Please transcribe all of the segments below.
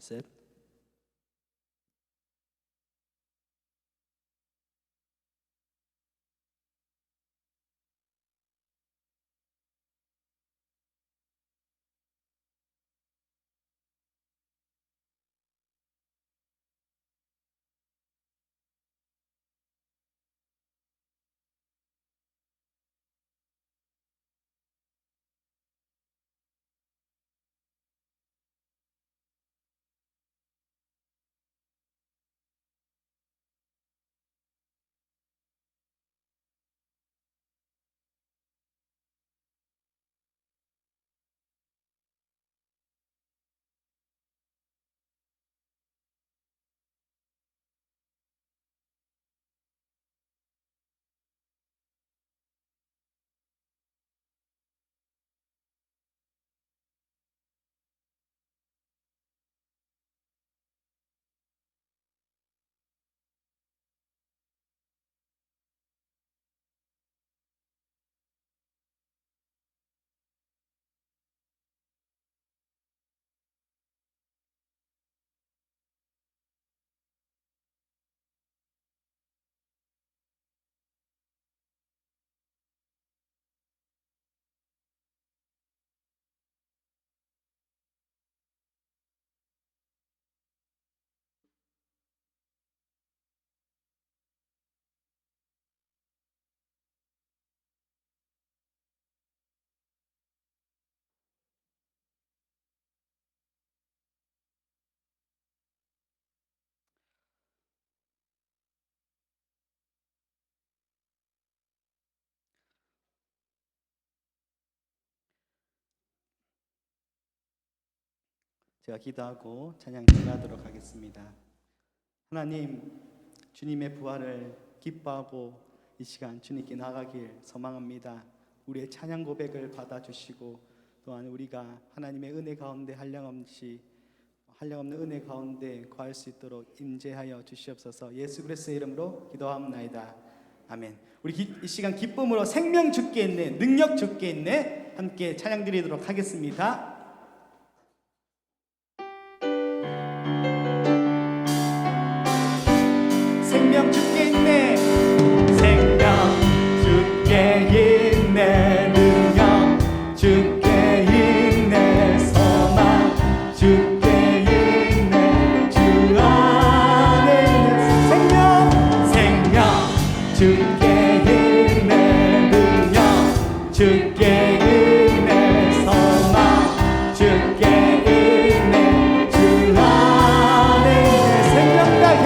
셋. 제가 기도하고 찬양 진행하도록 하겠습니다. 하나님, 주님의 부활을 기뻐하고 이 시간 주님께 나가길 소망합니다. 우리의 찬양 고백을 받아주시고 또한 우리가 하나님의 은혜 가운데 한량없는 은혜 가운데 거할 수 있도록 임재하여 주시옵소서. 예수 그리스도의 이름으로 기도합나이다. 아멘. 우리 이 시간 기쁨으로 생명 주께 있네, 능력 주께 있네, 함께 찬양 드리도록 하겠습니다. 생명 주께 있네, 생명 주께 있네, 능력 주께 있네, 소망 주께 있네, 주 안에 생명 주께 있네, 능력 주께 있네, 소망 주께 있네, 주 안에 생명 다해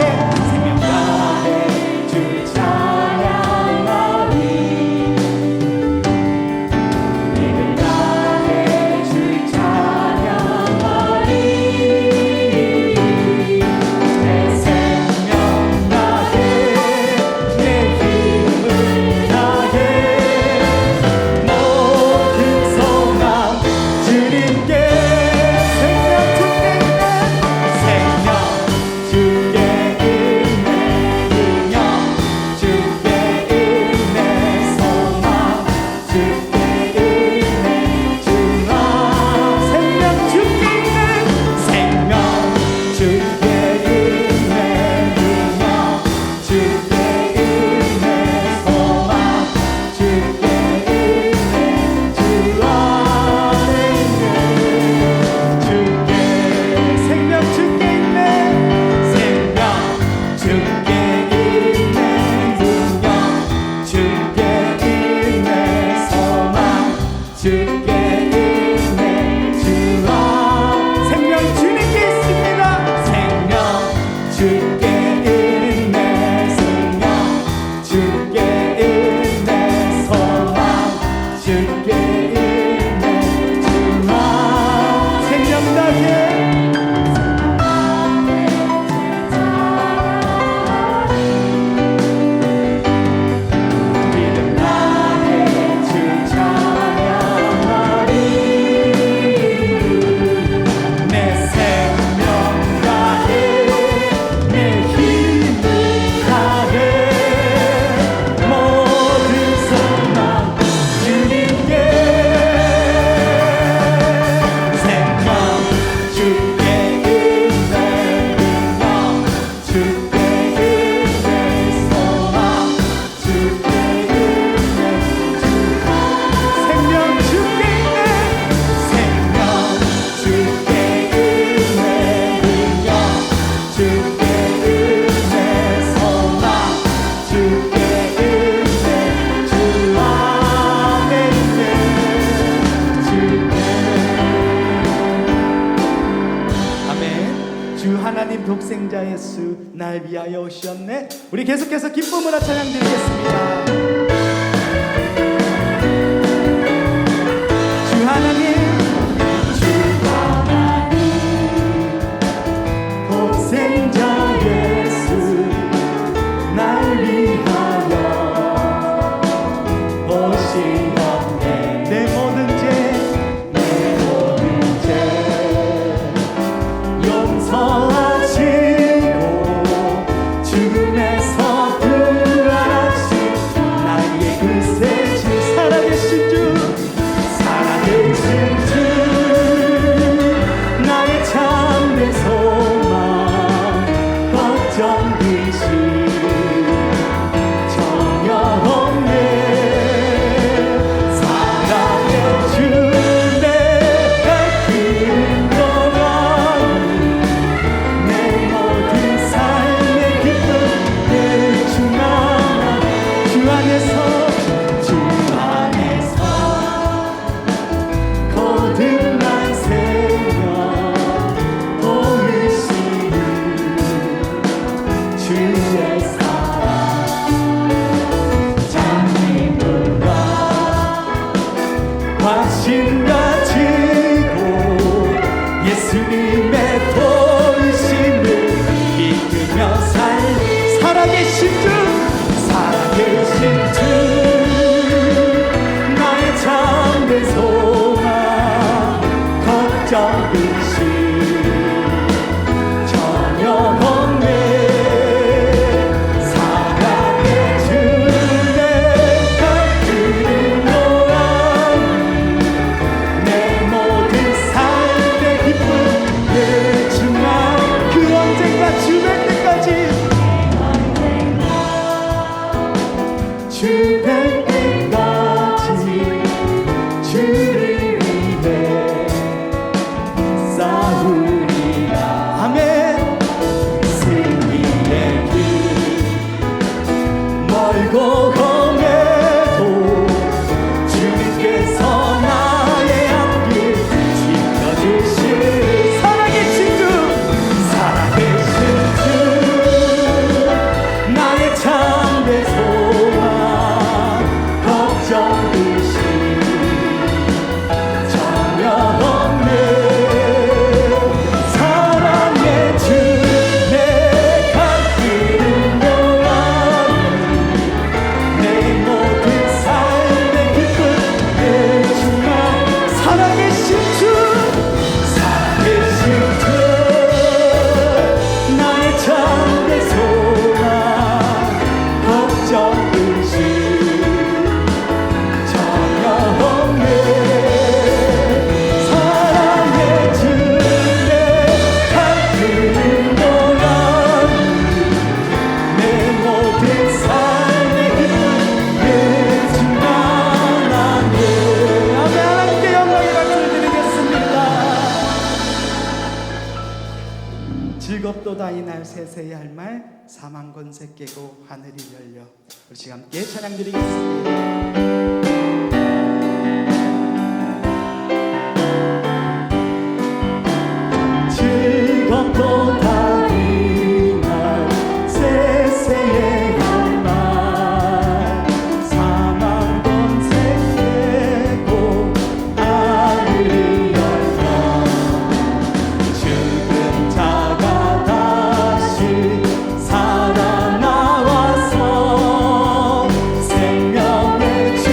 우리 계속해서 기쁨으로 찬양 드리겠습니다. 주 하나님, 독생자 예수 날 위하여 오시었네. 내 모든 죄 용서하시고 죽음에서 부활하신 나의 그 새 주, 살아계신 주, 살아계신 주, 나의 참된 소망, 걱정 되신 전혀 없네. 사랑의 주, 내가 그는 동안 내 모든 삶의 기쁨 내 주 안에서 거듭난 생명 보이시는 주의 사랑 장님과 관심 가지고 예수님의 보이심을 믿으며 살아계신 주, 살아계신 주, 나의 참된 소망, 걱정 근심 전혀 없네. 사랑의 주, 내가 그는 동안 내 모든 삶의 기쁨 내 주만, 그 언젠가 주 뵐 때까지, 주 뵐 때까지 주를 위해 싸우리라. 아멘. 승리의 길 멀고 험해도 주님께서 나의 앞길 지켜주실 살아계신 주, 살아계신 주, 나의 참된 소망, 걱정 근심 전혀 없네. 사랑의 주, 내가 그는 동안 내 모든 삶의 기쁨 내 주만, 살아계신 주, 살아계신 주, 나의 참된 소망, 걱정 근심 전혀 없네. 사랑의 주, 내가 그는 동안 내 모든 삶의 기쁨 내 주만 아멘. 아멘. 하나님께 영광의 박수를 드리겠습니다. 즐겁도다 이날 세세히 할 말, 사망 권세 깨고 하늘이 열려. 우리 시간 함께 찬양 드리겠습니다. 즐겁도다 이날 세세히 할 말, 사망 권세 깨고 하늘이 열려. 죽은 자가 다시 살아나와서 생명의 주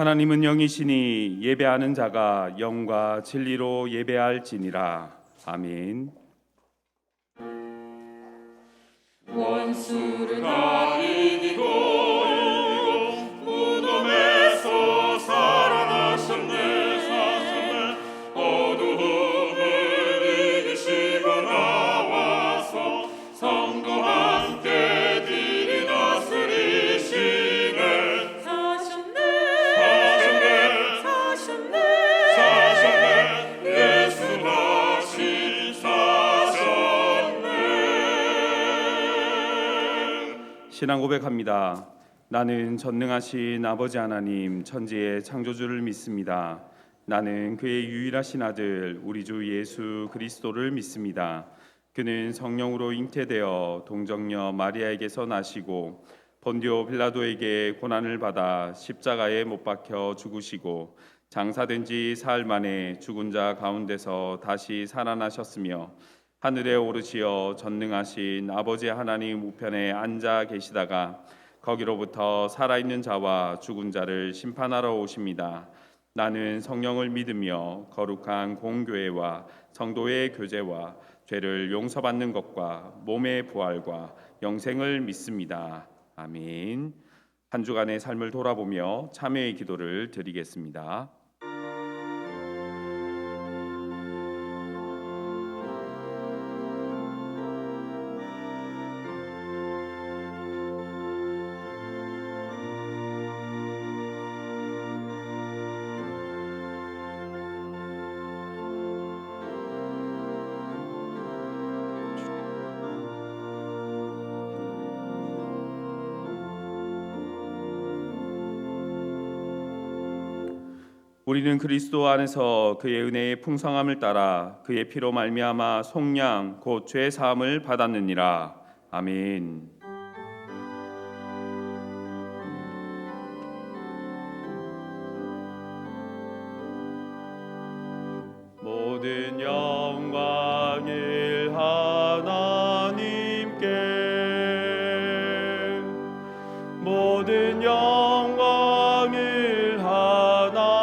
하나님은 영이시니 예배하는 자가 영과 진리로 예배할지니라. 아멘. 원수를 다 이기고 무덤에서 살아나셨네. 어두움을 이기시고 나와서 성도와 함께 길이 다스리시네. 사셨네. 예수 다시 사셨네. 신앙 고백합니다. 나는 전능하신 아버지 하나님 천지의 창조주를 믿습니다. 나는 그의 유일하신 아들 우리 주 예수 그리스도를 믿습니다. 그는 성령으로 잉태되어 동정녀 마리아에게서 나시고 본디오 빌라도에게 고난을 받아 십자가에 못 박혀 죽으시고 장사된 지 사흘 만에 죽은 자 가운데서 다시 살아나셨으며 하늘에 오르시어 전능하신 아버지 하나님 우편에 앉아 계시다가 거기로부터 살아있는 자와 죽은 자를 심판하러 오십니다. 나는 성령을 믿으며 거룩한 공교회와 성도의 교제와 죄를 용서받는 것과 몸의 부활과 영생을 믿습니다. 아멘. 한 주간의 삶을 돌아보며 참회의 기도를 드리겠습니다. 우리는 그리스도 안에서 그의 은혜의 풍성함을 따라 그의 피로 말미암아 속량 곧 죄 사함을 받았느니라. 아멘. 모든 영광을 하나님께, 모든 영광을 하나님께,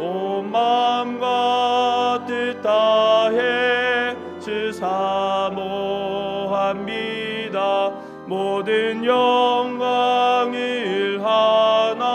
온 마음과 뜻 다해 주 사모합니다. 모든 영광을 하나님께.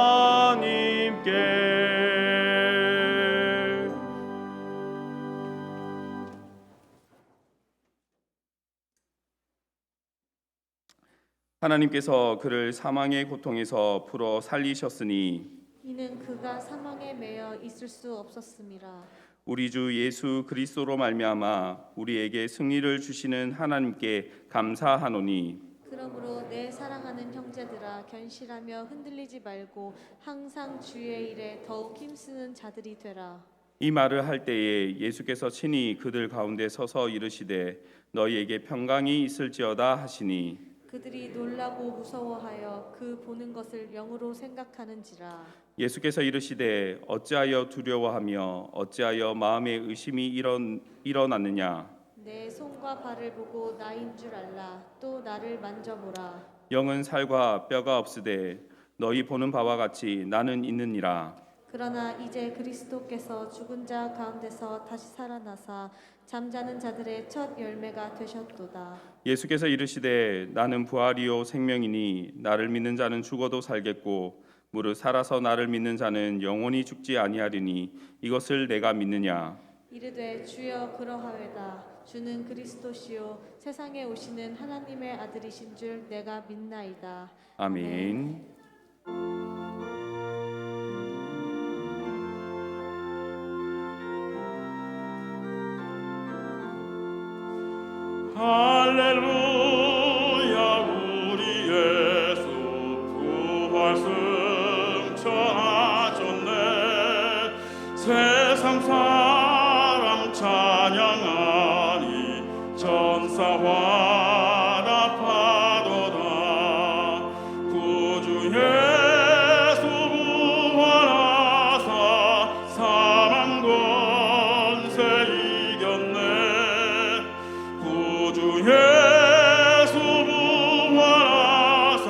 하나님께서 그를 사망의 고통에서 풀어 살리셨으니 이는 그가 사망에 매여 있을 수 없었음이라. 우리 주 예수 그리스도로 말미암아 우리에게 승리를 주시는 하나님께 감사하노니 그러므로 내 사랑하는 형제들아 견실하며 흔들리지 말고 항상 주의 일에 더욱 힘쓰는 자들이 되라. 이 말을 할 때에 예수께서 친히 그들 가운데 서서 이르시되 너희에게 평강이 있을지어다 하시니 그들이 놀라고 무서워하여 그 보는 것을 영으로 생각하는지라. 예수께서 이르시되 어찌하여 두려워하며 어찌하여 마음에 의심이 일어났느냐. 내 손과 발을 보고 나인 줄 알라. 또 나를 만져보라. 영은 살과 뼈가 없으되 너희 보는 바와 같이 나는 있느니라. 그러나 이제 그리스도께서 죽은 자 가운데서 다시 살아나사 잠자는 자들의 첫 열매가 되셨도다. 예수께서 이르시되 나는 부활이요 생명이니 나를 믿는 자는 죽어도 살겠고 무릇 살아서 나를 믿는 자는 영원히 죽지 아니하리니 이것을 내가 믿느냐. 이르되 주여 그러하외다. 주는 그리스도시요 세상에 오시는 하나님의 아들이신 줄 내가 믿나이다. 아멘. 할렐루야 우리 예수 부활 승천하셨네. 세상 사람 찬양하니 전사와 나파도다. 구주 예수 부활하사 사망 권세 이겼네. 구주 예수 부활하사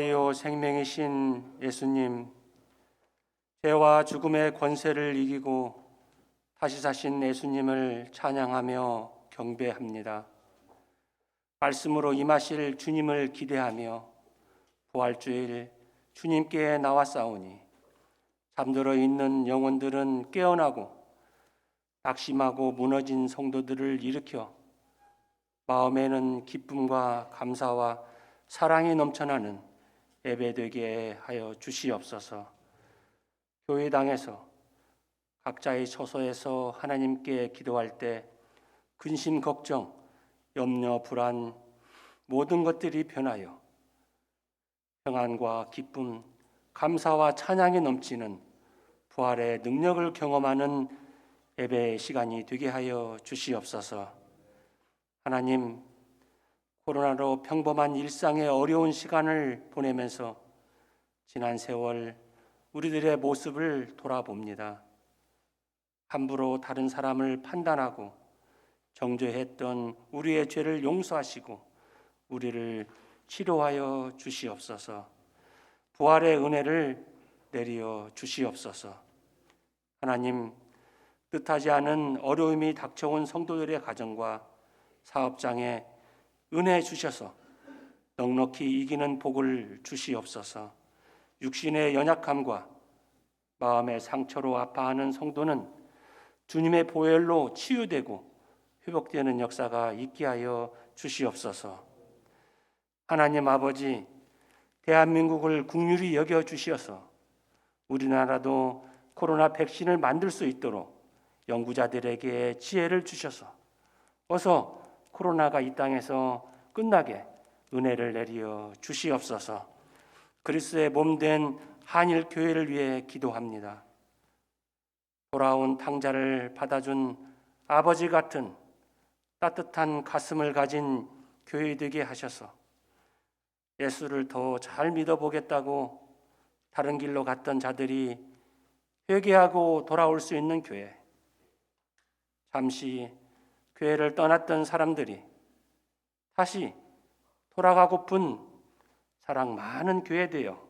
부활이요 생명이신 예수님, 죄와 죽음의 권세를 이기고 다시 사신 예수님을 찬양하며 경배합니다. 말씀으로 임하실 주님을 기대하며 부활주일 주님께 나왔사오니 잠들어 있는 영혼들은 깨어나고 낙심하고 무너진 성도들을 일으켜 마음에는 기쁨과 감사와 사랑이 넘쳐나는 예배되게 하여 주시옵소서. 교회당에서 각자의 처소에서 하나님께 기도할 때 근심, 걱정, 염려, 불안 모든 것들이 변하여 평안과 기쁨, 감사와 찬양이 넘치는 부활의 능력을 경험하는 예배의 시간이 되게 하여 주시옵소서. 하나님, 코로나로 평범한 일상의 어려운 시간을 보내면서 지난 세월 우리들의 모습을 돌아봅니다. 함부로 다른 사람을 판단하고 정죄했던 우리의 죄를 용서하시고 우리를 치료하여 주시옵소서. 부활의 은혜를 내려 주시옵소서. 하나님, 뜻하지 않은 어려움이 닥쳐온 성도들의 가정과 사업장에 은혜 주셔서 넉넉히 이기는 복을 주시옵소서. 육신의 연약함과 마음의 상처로 아파하는 성도는 주님의 보혈로 치유되고 회복되는 역사가 있게 하여 주시옵소서. 하나님 아버지, 대한민국을 긍휼히 여겨 주시어서 우리나라도 코로나 백신을 만들 수 있도록 연구자들에게 지혜를 주셔서 어서 코로나가 이 땅에서 끝나게 은혜를 내려 주시옵소서. 그리스도의 몸된 한일 교회를 위해 기도합니다. 돌아온 탕자를 받아준 아버지 같은 따뜻한 가슴을 가진 교회 되게 하셔서 예수를 더 잘 믿어보겠다고 다른 길로 갔던 자들이 회개하고 돌아올 수 있는 교회, 잠시 교회를 떠났던 사람들이 다시 돌아가고픈 사랑 많은 교회 되어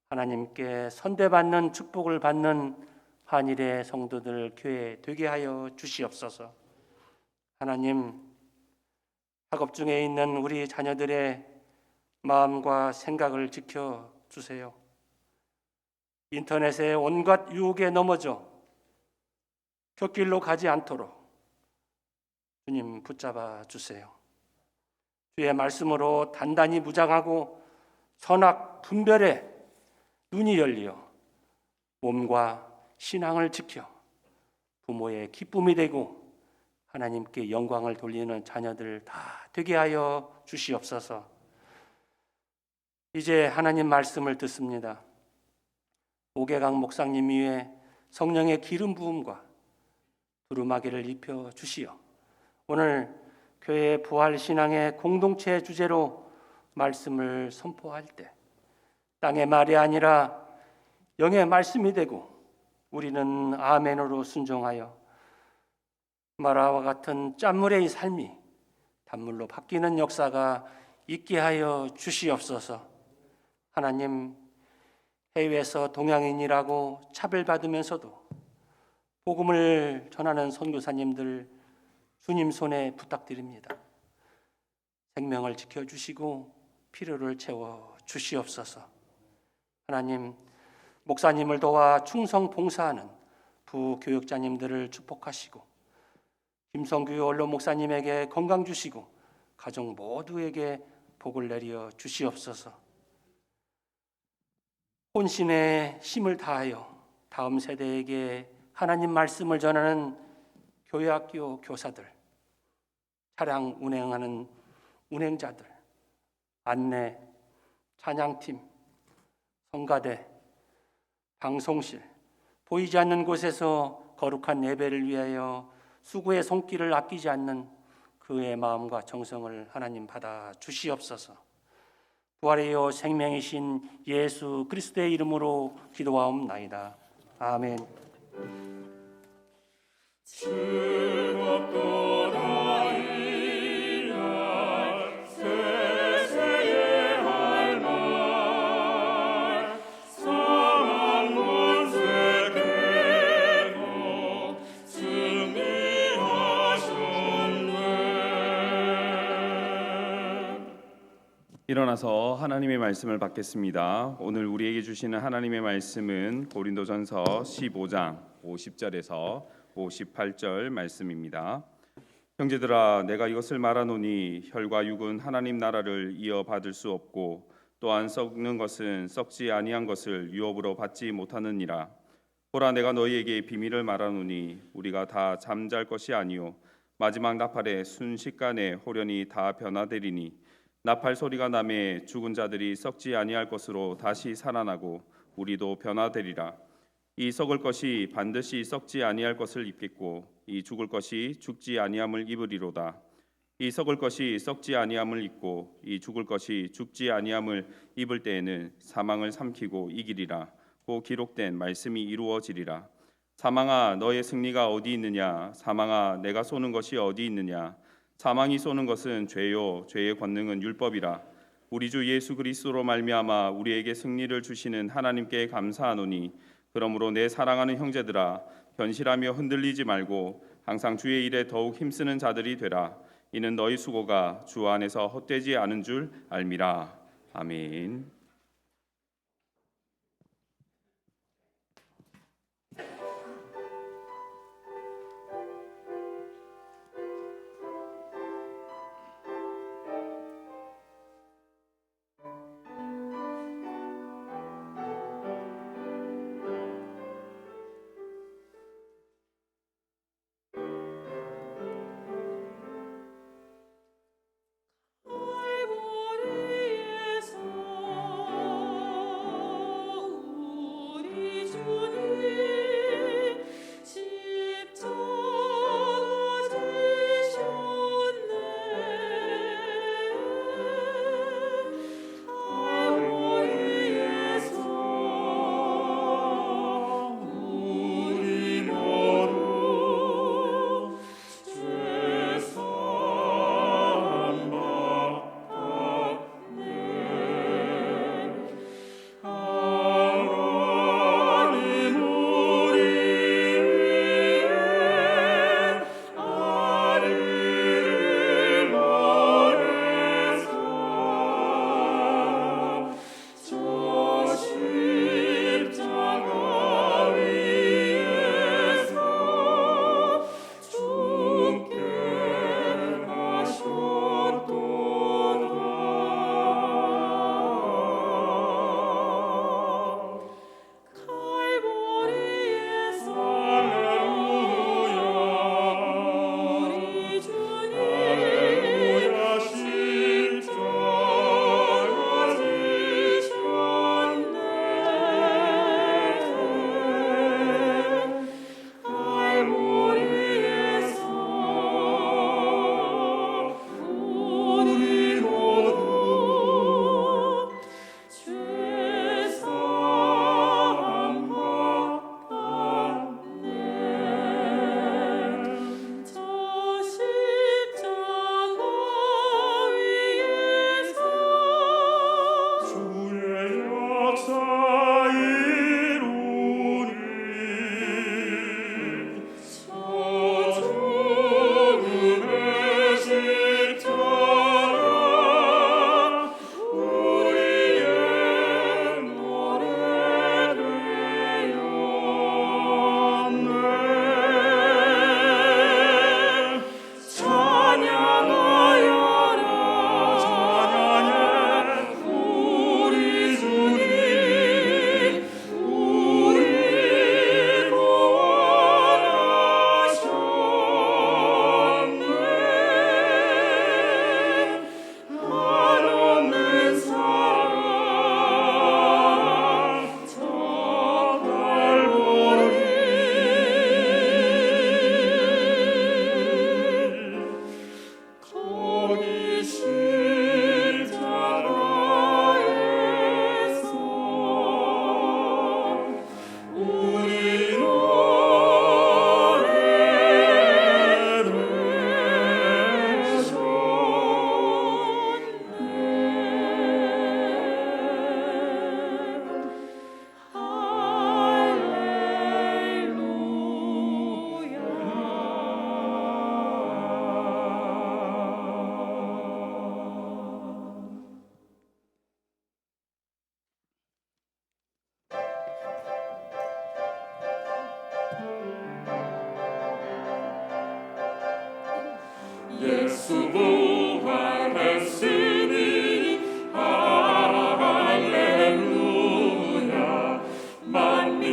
하나님께 선대받는 축복을 받는 한일의 성도들 교회 되게 하여 주시옵소서. 하나님, 학업 중에 있는 우리 자녀들의 마음과 생각을 지켜주세요. 인터넷의 온갖 유혹에 넘어져 곁길로 가지 않도록 주님 붙잡아 주세요. 주의 말씀으로 단단히 무장하고 선악 분별에 눈이 열리어 몸과 신앙을 지켜 부모의 기쁨이 되고 하나님께 영광을 돌리는 자녀들 다 되게 하여 주시옵소서. 이제 하나님 말씀을 듣습니다. 오계강 목사님 위에 성령의 기름 부음과 두루마기를 입혀 주시어 오늘 교회 부활 신앙의 공동체 주제로 말씀을 선포할 때 땅의 말이 아니라 영의 말씀이 되고 우리는 아멘으로 순종하여 마라와 같은 짠물의 삶이 단물로 바뀌는 역사가 있게 하여 주시옵소서. 하나님, 해외에서 동양인이라고 차별받으면서도 복음을 전하는 선교사님들 주님 손에 부탁드립니다. 생명을 지켜주시고 필요를 채워 주시옵소서. 하나님, 목사님을 도와 충성 봉사하는 부교육자님들을 축복하시고 김성규 언론 목사님에게 건강 주시고 가족 모두에게 복을 내려 주시옵소서. 혼신의 힘을 다하여 다음 세대에게 하나님 말씀을 전하는 교회학교 교사들, 차량 운행하는 운행자들, 안내, 찬양팀, 성가대, 방송실, 보이지 않는 곳에서 거룩한 예배를 위하여 수고의 손길을 아끼지 않는 그의 마음과 정성을 하나님 받아 주시옵소서. 부활이요 생명이신 예수 그리스도의 이름으로 기도하옵나이다. 아멘. 즐겁도다 이날 세세의 할망 일어나서 하나님의 말씀을 받겠습니다. 오늘 우리에게 주시는 하나님의 말씀은 고린도전서 15장 50절에서 58절 말씀입니다. 형제들아, 내가 이것을 말하노니 혈과 육은 하나님 나라를 이어받을 수 없고 또한 썩는 것은 썩지 아니한 것을 유업으로 받지 못하느니라. 보라, 내가 너희에게 비밀을 말하노니 우리가 다 잠잘 것이 아니요 마지막 나팔의 순식간에 호련히 다 변화되리니 나팔 소리가 나매 죽은 자들이 썩지 아니할 것으로 다시 살아나고 우리도 변화되리라. 이 썩을 것이 반드시 썩지 아니할 것을 입겠고 이 죽을 것이 죽지 아니함을 입으리로다. 이 썩을 것이 썩지 아니함을 입고 이 죽을 것이 죽지 아니함을 입을 때에는 사망을 삼키고 이기리라. 고 기록된 말씀이 이루어지리라. 사망아, 너의 승리가 어디 있느냐? 사망아, 내가 쏘는 것이 어디 있느냐? 사망이 쏘는 것은 죄요 죄의 권능은 율법이라. 우리 주 예수 그리스도로 말미암아 우리에게 승리를 주시는 하나님께 감사하노니 그러므로 내 사랑하는 형제들아, 견실하며 흔들리지 말고 항상 주의 일에 더욱 힘쓰는 자들이 되라. 이는 너희 수고가 주 안에서 헛되지 않은 줄 알미라. 아멘.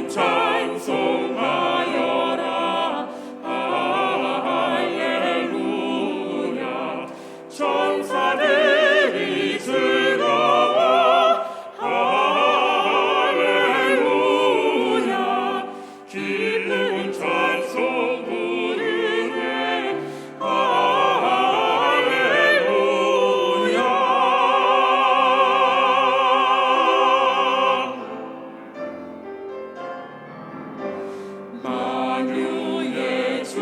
찬송하여라 할렐루야 천사들이 즐거워 할렐루야 기쁜 찬송 부르네 할렐루야 만유의 주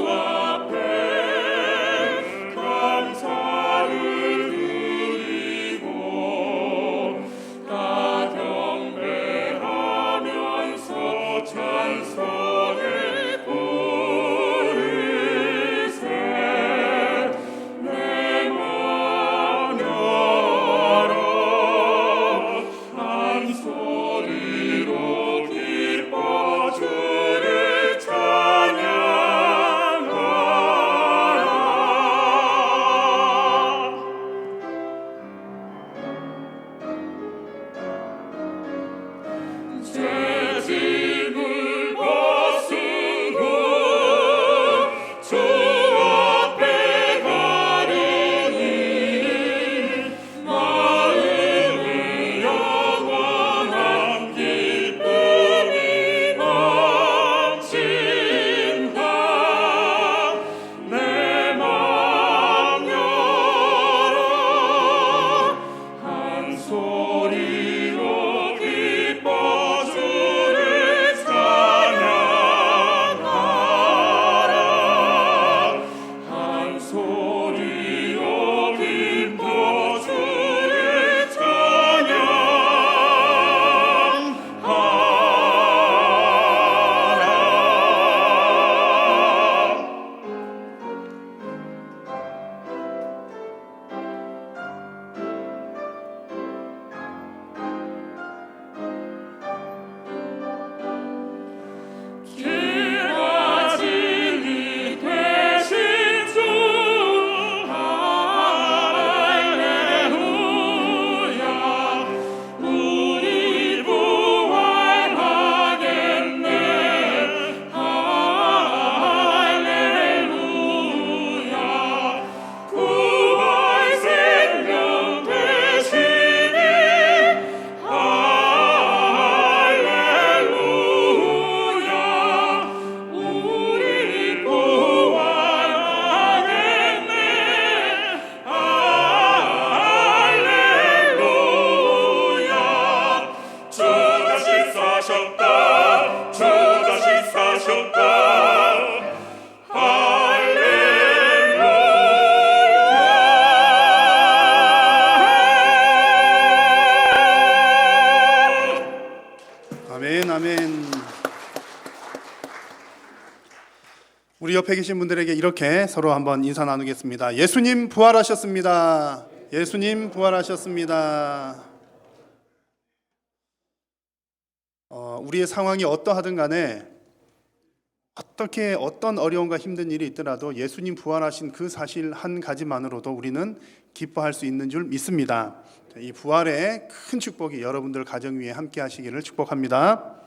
앞에 감사를 드리고 다 경배하면서 찬송을 부르세 내 맘 열어 한 소리로 기뻐 주를 찬양하라 죄짐을 벗은 후 주 앞에 가리니 마음에 영원한 기쁨이 넘친다 내 맘 열어 한 소리로 기뻐 주를 찬양하라 한 소리로 기뻐 주를 찬양하라 길과 진리 되신 주 할렐루야 우리 부활하겠네 할렐루야 구할 생명 되시니 할렐루야 우리 부활하겠네 할렐루야 주 다시 사셨다 주 다시 사셨다 할렐루야 아멘, 아멘. 우리 옆에 계신 분들에게 이렇게 서로 한번 인사 나누겠습니다. 예수님 부활하셨습니다. 예수님 부활하셨습니다. 우리의 상황이 어떠하든 간에 어떻게 어떤 어려움과 힘든 일이 있더라도 예수님 부활하신 그 사실 한 가지만으로도 우리는 기뻐할 수 있는 줄 믿습니다. 이 부활의 큰 축복이 여러분들 가정 위에 함께 하시기를 축복합니다.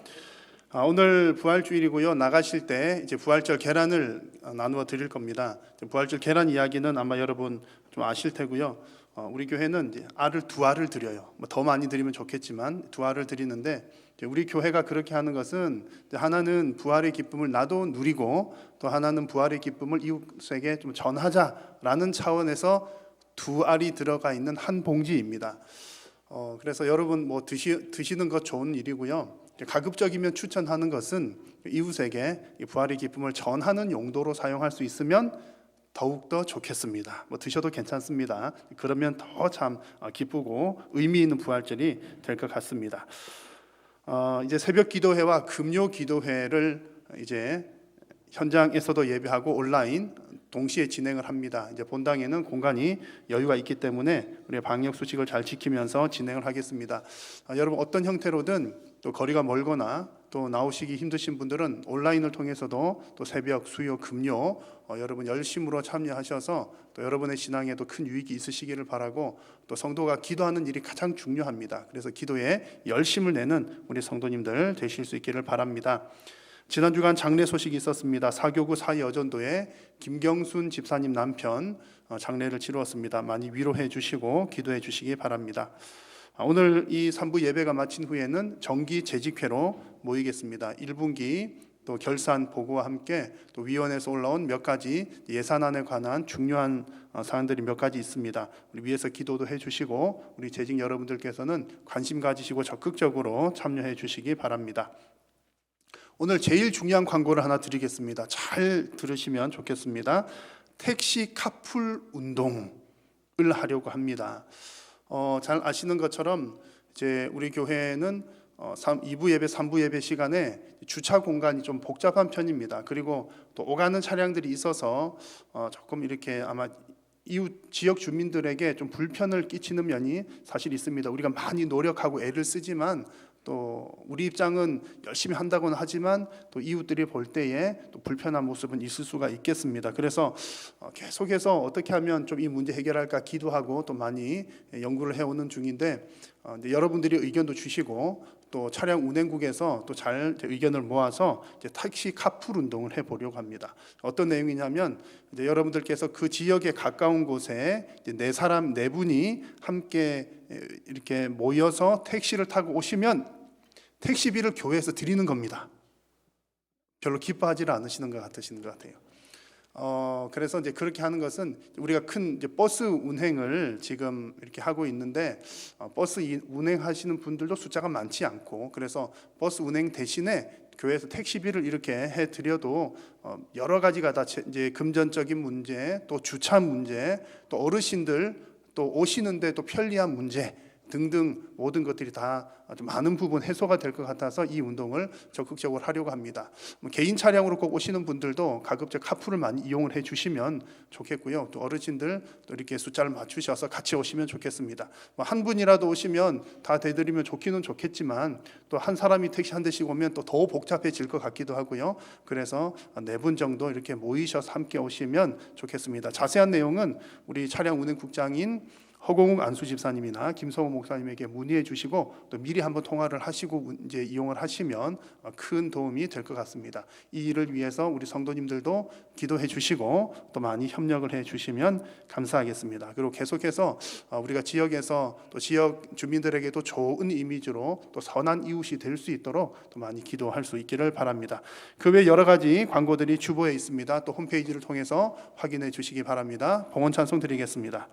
오늘 부활주일이고요. 나가실 때 이제 부활절 계란을 나누어 드릴 겁니다. 부활절 계란 이야기는 아마 여러분 좀 아실 테고요. 우리 교회는 이제 알을 2알을 드려요. 더 많이 드리면 좋겠지만 2알을 드리는데 우리 교회가 그렇게 하는 것은 하나는 부활의 기쁨을 나도 누리고 또 하나는 부활의 기쁨을 이웃에게 좀 전하자라는 차원에서 2알이 들어가 있는 한 봉지입니다. 그래서 여러분 뭐 드시는 것 좋은 일이고요. 가급적이면 추천하는 것은 이웃에게 이 부활의 기쁨을 전하는 용도로 사용할 수 있으면 더욱더 좋겠습니다. 뭐 드셔도 괜찮습니다. 그러면 더 참 기쁘고 의미 있는 부활절이 될 것 같습니다. 이제 새벽 기도회와 금요 기도회를 이제 현장에서도 예배하고 온라인 동시에 진행을 합니다. 이제 본당에는 공간이 여유가 있기 때문에 우리 방역 수칙을 잘 지키면서 진행을 하겠습니다. 여러분 어떤 형태로든 또 거리가 멀거나 또 나오시기 힘드신 분들은 온라인을 통해서도 또 새벽, 수요, 금요 여러분 열심으로 참여하셔서 또 여러분의 신앙에도 큰 유익이 있으시기를 바라고, 또 성도가 기도하는 일이 가장 중요합니다. 그래서 기도에 열심을 내는 우리 성도님들 되실 수 있기를 바랍니다. 지난 주간 장례 소식이 있었습니다. 사교구 사여전도에 김경순 집사님 남편 장례를 치루었습니다. 많이 위로해 주시고 기도해 주시기 바랍니다. 오늘 이 3부 예배가 마친 후에는 정기 재직회로 모이겠습니다. 1분기 또 결산 보고와 함께 또 위원회에서 올라온 몇 가지 예산안에 관한 중요한 사안들이 몇 가지 있습니다. 우리 위에서 기도도 해주시고 우리 재직 여러분들께서는 관심 가지시고 적극적으로 참여해 주시기 바랍니다. 오늘 제일 중요한 광고를 하나 드리겠습니다. 잘 들으시면 좋겠습니다. 택시 카풀 운동을 하려고 합니다. 잘 아시는 것처럼 이제 우리 교회는 2부 예배, 3부 예배 시간에 주차 공간이 좀 복잡한 편입니다. 그리고 또 오가는 차량들이 있어서 조금 이렇게 아마 이웃 지역 주민들에게 좀 불편을 끼치는 면이 사실 있습니다. 우리가 많이 노력하고 애를 쓰지만 또 우리 입장은 열심히 한다고는 하지만 또 이웃들이 볼 때에 또 불편한 모습은 있을 수가 있겠습니다. 그래서 계속해서 어떻게 하면 좀 이 문제 해결할까 기도하고 또 많이 연구를 해오는 중인데, 이제 여러분들이 의견도 주시고 또 차량 운행국에서 또 잘 의견을 모아서 이제 택시 카풀 운동을 해보려고 합니다. 어떤 내용이냐면 이제 여러분들께서 그 지역에 가까운 곳에 이제 4사람 4분이 함께 이렇게 모여서 택시를 타고 오시면 택시비를 교회에서 드리는 겁니다. 별로 기뻐하지 않으시는 것 같아요. 그래서 이제 그렇게 하는 것은 우리가 큰 이제 버스 운행을 지금 이렇게 하고 있는데 버스 운행하시는 분들도 숫자가 많지 않고, 그래서 버스 운행 대신에 교회에서 택시비를 이렇게 해드려도 여러 가지가 다 이제 금전적인 문제, 또 주차 문제, 또 어르신들 또 오시는데 또 편리한 문제 등등 모든 것들이 다 아주 많은 부분 해소가 될 것 같아서 이 운동을 적극적으로 하려고 합니다. 개인 차량으로 꼭 오시는 분들도 가급적 카풀을 많이 이용을 해주시면 좋겠고요. 또 어르신들 또 이렇게 숫자를 맞추셔서 같이 오시면 좋겠습니다. 한 분이라도 오시면 다 대드리면 좋기는 좋겠지만 또 한 사람이 택시 한 대씩 오면 또 더 복잡해질 것 같기도 하고요. 그래서 4분 정도 이렇게 모이셔서 함께 오시면 좋겠습니다. 자세한 내용은 우리 차량 운행국장인 허공욱 안수 집사님이나 김성호 목사님에게 문의해 주시고 또 미리 한번 통화를 하시고 이제 이용을 하시면 큰 도움이 될 것 같습니다. 이 일을 위해서 우리 성도님들도 기도해 주시고 또 많이 협력을 해 주시면 감사하겠습니다. 그리고 계속해서 우리가 지역에서 또 지역 주민들에게도 좋은 이미지로 또 선한 이웃이 될 수 있도록 또 많이 기도할 수 있기를 바랍니다. 그 외 여러 가지 광고들이 주보에 있습니다. 또 홈페이지를 통해서 확인해 주시기 바랍니다. 봉헌 찬송 드리겠습니다.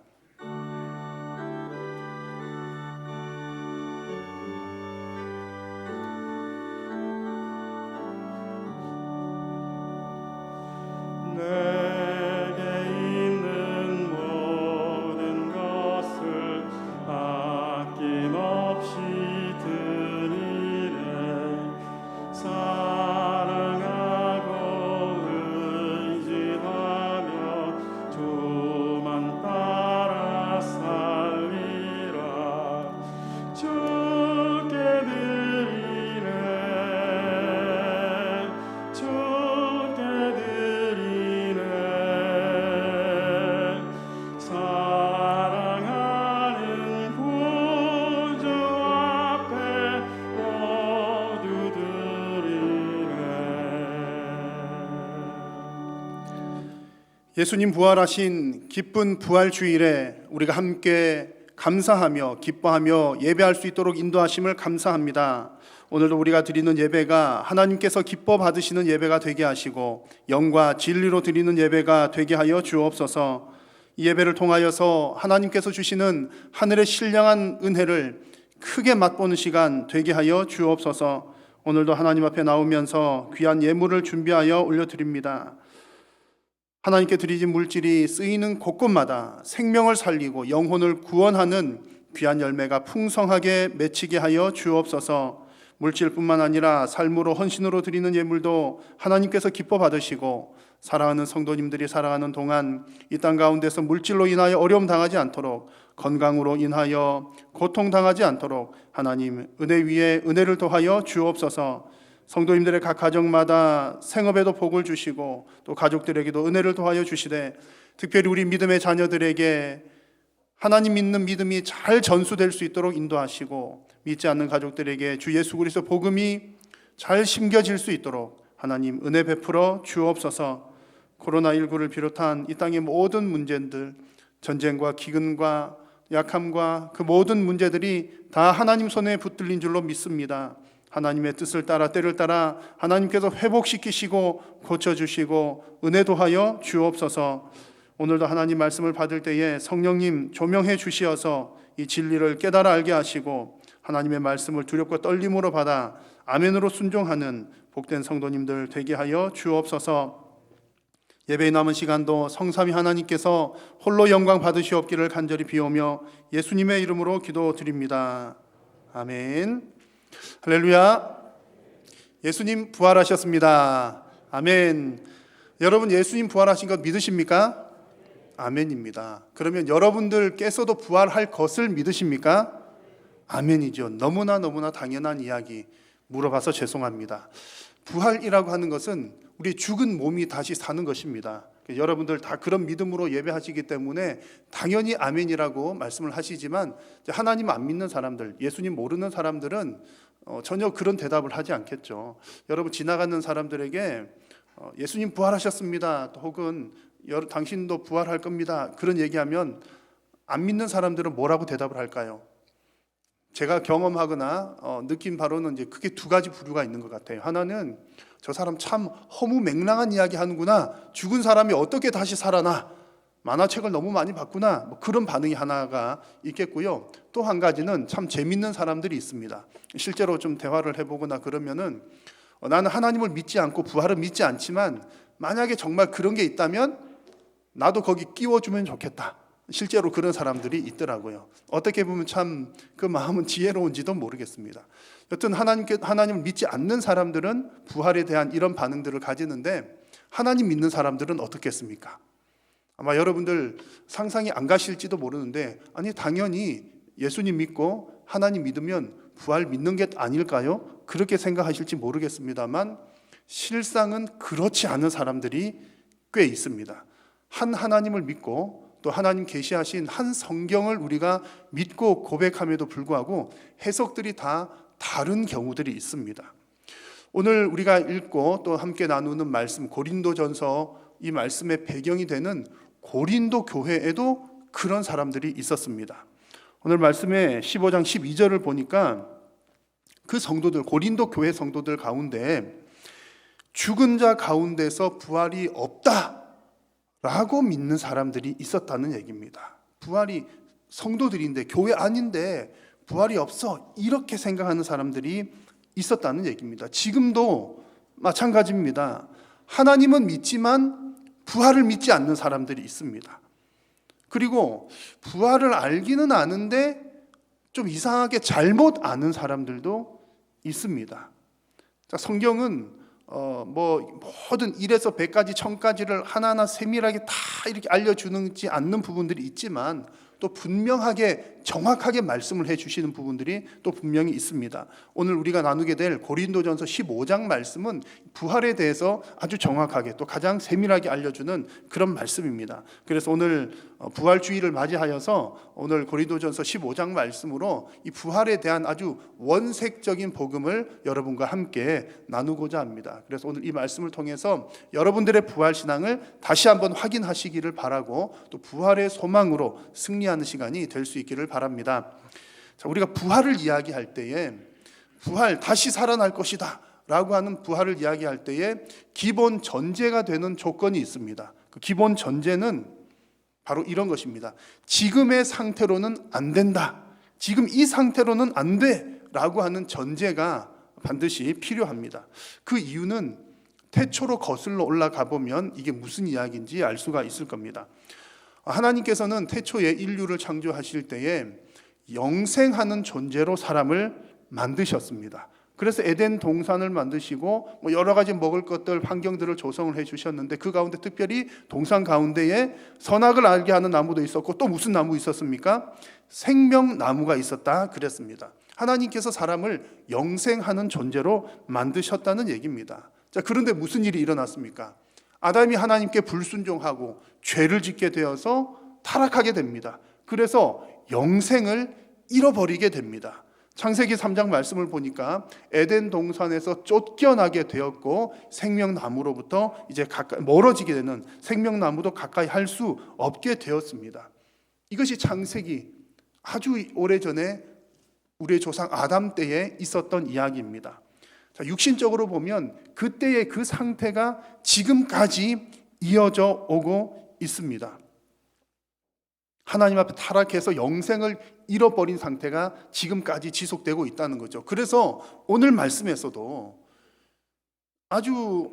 내게 있는 모든 것을 아낌없이 드리래. 사랑하고 의지하며 주만 따라 살리라. 주께 드리네. 주께 드리네. 사랑하는 구주 앞에 모두 드리네. 예수님 부활하신 기쁜 부활 주일에 우리가 함께 감사하며 기뻐하며 예배할 수 있도록 인도하심을 감사합니다. 오늘도 우리가 드리는 예배가 하나님께서 기뻐 받으시는 예배가 되게 하시고 영과 진리로 드리는 예배가 되게 하여 주옵소서. 이 예배를 통하여서 하나님께서 주시는 하늘의 신령한 은혜를 크게 맛보는 시간 되게 하여 주옵소서. 오늘도 하나님 앞에 나오면서 귀한 예물을 준비하여 올려드립니다. 하나님께 드리진 물질이 쓰이는 곳곳마다 생명을 살리고 영혼을 구원하는 귀한 열매가 풍성하게 맺히게 하여 주옵소서. 물질뿐만 아니라 삶으로 헌신으로 드리는 예물도 하나님께서 기뻐 받으시고 사랑하는 성도님들이 살아가는 동안 이 땅 가운데서 물질로 인하여 어려움 당하지 않도록, 건강으로 인하여 고통 당하지 않도록 하나님 은혜 위에 은혜를 더하여 주옵소서. 성도님들의 각 가정마다 생업에도 복을 주시고 또 가족들에게도 은혜를 더하여 주시되 특별히 우리 믿음의 자녀들에게 하나님 믿는 믿음이 잘 전수될 수 있도록 인도하시고 믿지 않는 가족들에게 주 예수 그리스도 복음이 잘 심겨질 수 있도록 하나님 은혜 베풀어 주옵소서. 코로나19를 비롯한 이 땅의 모든 문제들, 전쟁과 기근과 약함과 그 모든 문제들이 다 하나님 손에 붙들린 줄로 믿습니다. 하나님의 뜻을 따라 때를 따라 하나님께서 회복시키시고 고쳐주시고 은혜 도하여 주옵소서. 오늘도 하나님 말씀을 받을 때에 성령님 조명해 주시어서 이 진리를 깨달아 알게 하시고 하나님의 말씀을 두렵고 떨림으로 받아 아멘으로 순종하는 복된 성도님들 되게 하여 주옵소서. 예배에 남은 시간도 성삼위 하나님께서 홀로 영광 받으시옵기를 간절히 비오며 예수님의 이름으로 기도드립니다. 아멘. 할렐루야. 예수님 부활하셨습니다. 아멘. 여러분 예수님 부활하신 것 믿으십니까? 아멘입니다. 그러면 여러분들께서도 부활할 것을 믿으십니까? 아멘이죠. 너무나 당연한 이야기 물어봐서 죄송합니다. 부활이라고 하는 것은 우리 죽은 몸이 다시 사는 것입니다. 여러분들 다 그런 믿음으로 예배하시기 때문에 당연히 아멘이라고 말씀을 하시지만 하나님 안 믿는 사람들, 예수님 모르는 사람들은 전혀 그런 대답을 하지 않겠죠. 여러분 지나가는 사람들에게 예수님 부활하셨습니다. 혹은 당신도 부활할 겁니다. 그런 얘기하면 안 믿는 사람들은 뭐라고 대답을 할까요? 제가 경험하거나 느낀 바로는 이제 크게 두 가지 부류가 있는 것 같아요. 하나는 저 사람 참 허무맹랑한 이야기 하는구나. 죽은 사람이 어떻게 다시 살아나. 만화책을 너무 많이 봤구나. 뭐 그런 반응이 하나가 있겠고요. 또 한 가지는 참 재밌는 사람들이 있습니다. 실제로 좀 대화를 해보거나 그러면은 나는 하나님을 믿지 않고 부활을 믿지 않지만 만약에 정말 그런 게 있다면 나도 거기 끼워주면 좋겠다. 실제로 그런 사람들이 있더라고요. 어떻게 보면 참 그 마음은 지혜로운지도 모르겠습니다. 여튼 하나님을 믿지 않는 사람들은 부활에 대한 이런 반응들을 가지는데 하나님 믿는 사람들은 어떻겠습니까? 아마 여러분들 상상이 안 가실지도 모르는데 아니 당연히 예수님 믿고 하나님 믿으면 부활 믿는 게 아닐까요? 그렇게 생각하실지 모르겠습니다만 실상은 그렇지 않은 사람들이 꽤 있습니다. 한 하나님을 믿고 또 하나님 계시하신 한 성경을 우리가 믿고 고백함에도 불구하고 해석들이 다 다른 경우들이 있습니다. 오늘 우리가 읽고 또 함께 나누는 말씀 고린도전서, 이 말씀의 배경이 되는 고린도 교회에도 그런 사람들이 있었습니다. 오늘 말씀의 15장 12절을 보니까 그 성도들, 고린도 교회 성도들 가운데 죽은 자 가운데서 부활이 없다 라고 믿는 사람들이 있었다는 얘기입니다. 부활이 성도들인데 교회 아닌데 부활이 없어 이렇게 생각하는 사람들이 있었다는 얘기입니다. 지금도 마찬가지입니다. 하나님은 믿지만 부활을 믿지 않는 사람들이 있습니다. 그리고 부활을 알기는 아는데 좀 이상하게 잘못 아는 사람들도 있습니다. 자, 성경은 모든 1에서 100까지 1000까지를 하나하나 세밀하게 다 이렇게 알려주지 않는 부분들이 있지만 또 분명하게 정확하게 말씀을 해주시는 부분들이 또 분명히 있습니다. 오늘 우리가 나누게 될 고린도전서 15장 말씀은 부활에 대해서 아주 정확하게 또 가장 세밀하게 알려주는 그런 말씀입니다. 그래서 오늘 부활주의를 맞이하여서 오늘 고린도전서 15장 말씀으로 이 부활에 대한 아주 원색적인 복음을 여러분과 함께 나누고자 합니다. 그래서 오늘 이 말씀을 통해서 여러분들의 부활신앙을 다시 한번 확인하시기를 바라고 또 부활의 소망으로 승리하는 시간이 될 수 있기를 바랍니다. 자, 우리가 부활을 이야기할 때에 부활, 다시 살아날 것이다 라고 하는 부활을 이야기할 때에 기본 전제가 되는 조건이 있습니다. 그 기본 전제는 바로 이런 것입니다. 지금의 상태로는 안 된다. 지금 이 상태로는 안 돼 라고 하는 전제가 반드시 필요합니다. 그 이유는 태초로 거슬러 올라가 보면 이게 무슨 이야기인지 알 수가 있을 겁니다. 하나님께서는 태초에 인류를 창조하실 때에 영생하는 존재로 사람을 만드셨습니다. 그래서 에덴 동산을 만드시고 여러 가지 먹을 것들, 환경들을 조성을 해주셨는데 그 가운데 특별히 동산 가운데에 선악을 알게 하는 나무도 있었고 또 무슨 나무 있었습니까? 생명나무가 있었다 그랬습니다. 하나님께서 사람을 영생하는 존재로 만드셨다는 얘기입니다. 자, 그런데 무슨 일이 일어났습니까? 아담이 하나님께 불순종하고 죄를 짓게 되어서 타락하게 됩니다. 그래서 영생을 잃어버리게 됩니다. 창세기 3장 말씀을 보니까 에덴 동산에서 쫓겨나게 되었고 생명나무로부터 이제 가까이 멀어지게 되는, 생명나무도 가까이 할 수 없게 되었습니다. 이것이 창세기 아주 오래전에 우리의 조상 아담 때에 있었던 이야기입니다. 자, 육신적으로 보면 그때의 그 상태가 지금까지 이어져 오고 있습니다. 하나님 앞에 타락해서 영생을 잃어버린 상태가 지금까지 지속되고 있다는 거죠. 그래서 오늘 말씀에서도 아주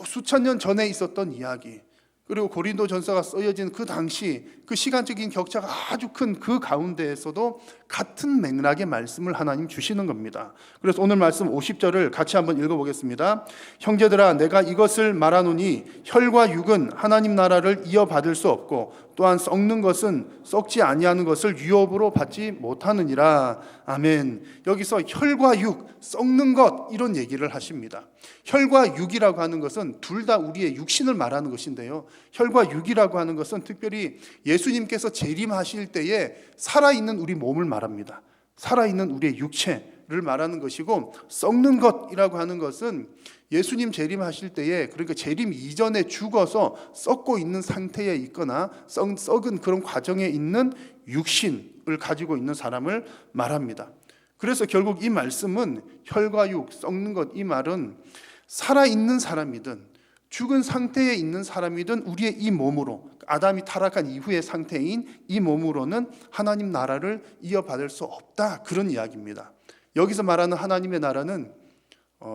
수천 년 전에 있었던 이야기, 그리고 고린도전서가 쓰여진 그 당시 그 시간적인 격차가 아주 큰 그 가운데에서도 같은 맥락의 말씀을 하나님 주시는 겁니다. 그래서 오늘 말씀 50절을 같이 한번 읽어보겠습니다. 형제들아, 내가 이것을 말하노니 혈과 육은 하나님 나라를 이어받을 수 없고 또한 썩는 것은 썩지 아니하는 것을 유업으로 받지 못하느니라. 아멘. 여기서 혈과 육, 썩는 것, 이런 얘기를 하십니다. 혈과 육이라고 하는 것은 둘 다 우리의 육신을 말하는 것인데요, 혈과 육이라고 하는 것은 특별히 예수님께서 재림하실 때에 살아있는 우리 몸을 말합니다. 살아있는 우리의 육체를 말하는 것이고, 썩는 것이라고 하는 것은 예수님 재림하실 때에, 그러니까 재림 이전에 죽어서 썩고 있는 상태에 있거나 썩은 그런 과정에 있는 육신을 가지고 있는 사람을 말합니다. 그래서 결국 이 말씀은 혈과 육, 썩는 것, 이 말은 살아있는 사람이든 죽은 상태에 있는 사람이든 우리의 이 몸으로, 아담이 타락한 이후의 상태인 이 몸으로는 하나님 나라를 이어받을 수 없다, 그런 이야기입니다. 여기서 말하는 하나님의 나라는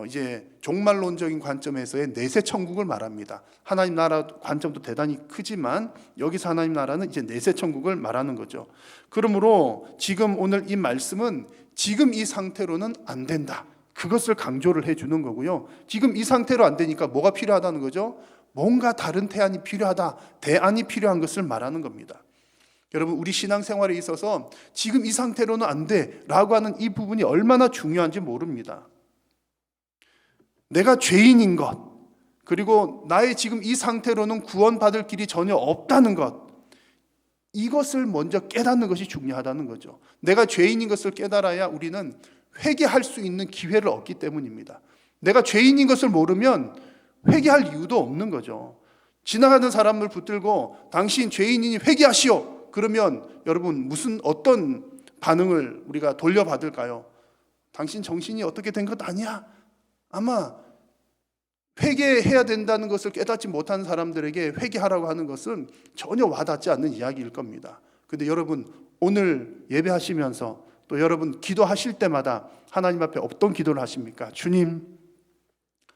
이제 종말론적인 관점에서의 내세 천국을 말합니다. 하나님 나라 관점도 대단히 크지만 여기서 하나님 나라는 이제 내세 천국을 말하는 거죠. 그러므로 지금 오늘 이 말씀은 지금 이 상태로는 안 된다, 그것을 강조를 해주는 거고요. 지금 이 상태로 안 되니까 뭐가 필요하다는 거죠? 뭔가 다른 대안이 필요하다, 대안이 필요한 것을 말하는 겁니다. 여러분, 우리 신앙생활에 있어서 지금 이 상태로는 안 돼라고 하는 이 부분이 얼마나 중요한지 모릅니다. 내가 죄인인 것, 그리고 나의 지금 이 상태로는 구원받을 길이 전혀 없다는 것, 이것을 먼저 깨닫는 것이 중요하다는 거죠. 내가 죄인인 것을 깨달아야 우리는 회개할 수 있는 기회를 얻기 때문입니다. 내가 죄인인 것을 모르면 회개할 이유도 없는 거죠. 지나가는 사람을 붙들고 당신 죄인이니 회개하시오, 그러면 여러분 어떤 반응을 우리가 돌려받을까요? 당신 정신이 어떻게 된 것 아니야? 아마 회개해야 된다는 것을 깨닫지 못하는 사람들에게 회개하라고 하는 것은 전혀 와닿지 않는 이야기일 겁니다. 근데 여러분, 오늘 예배하시면서 또 여러분 기도하실 때마다 하나님 앞에 어떤 기도를 하십니까? 주님,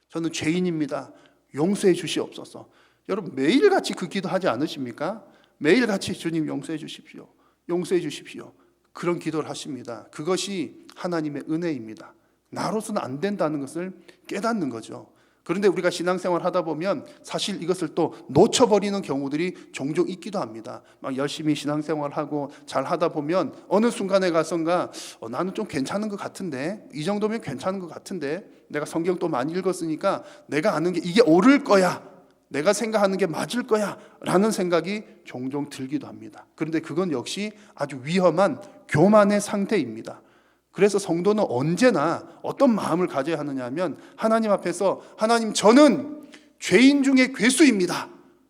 저는 죄인입니다. 용서해 주시옵소서. 여러분, 매일같이 그 기도하지 않으십니까? 매일같이 주님 용서해 주십시오, 용서해 주십시오, 그런 기도를 하십니다. 그것이 하나님의 은혜입니다. 나로서는 안 된다는 것을 깨닫는 거죠. 그런데 우리가 신앙생활 하다 보면 사실 이것을 또 놓쳐버리는 경우들이 종종 있기도 합니다. 막 열심히 신앙생활하고 잘 하다 보면 어느 순간에 가선가 나는 좀 괜찮은 것 같은데, 이 정도면 괜찮은 것 같은데, 내가 성경 또 많이 읽었으니까 내가 아는 게 이게 옳을 거야, 내가 생각하는 게 맞을 거야 라는 생각이 종종 들기도 합니다. 그런데 그건 역시 아주 위험한 교만의 상태입니다. 그래서 성도는 언제나 어떤 마음을 가져야 하느냐 하면, 하나님 앞에서 하나님, 저는 죄인 중에 괴수입니다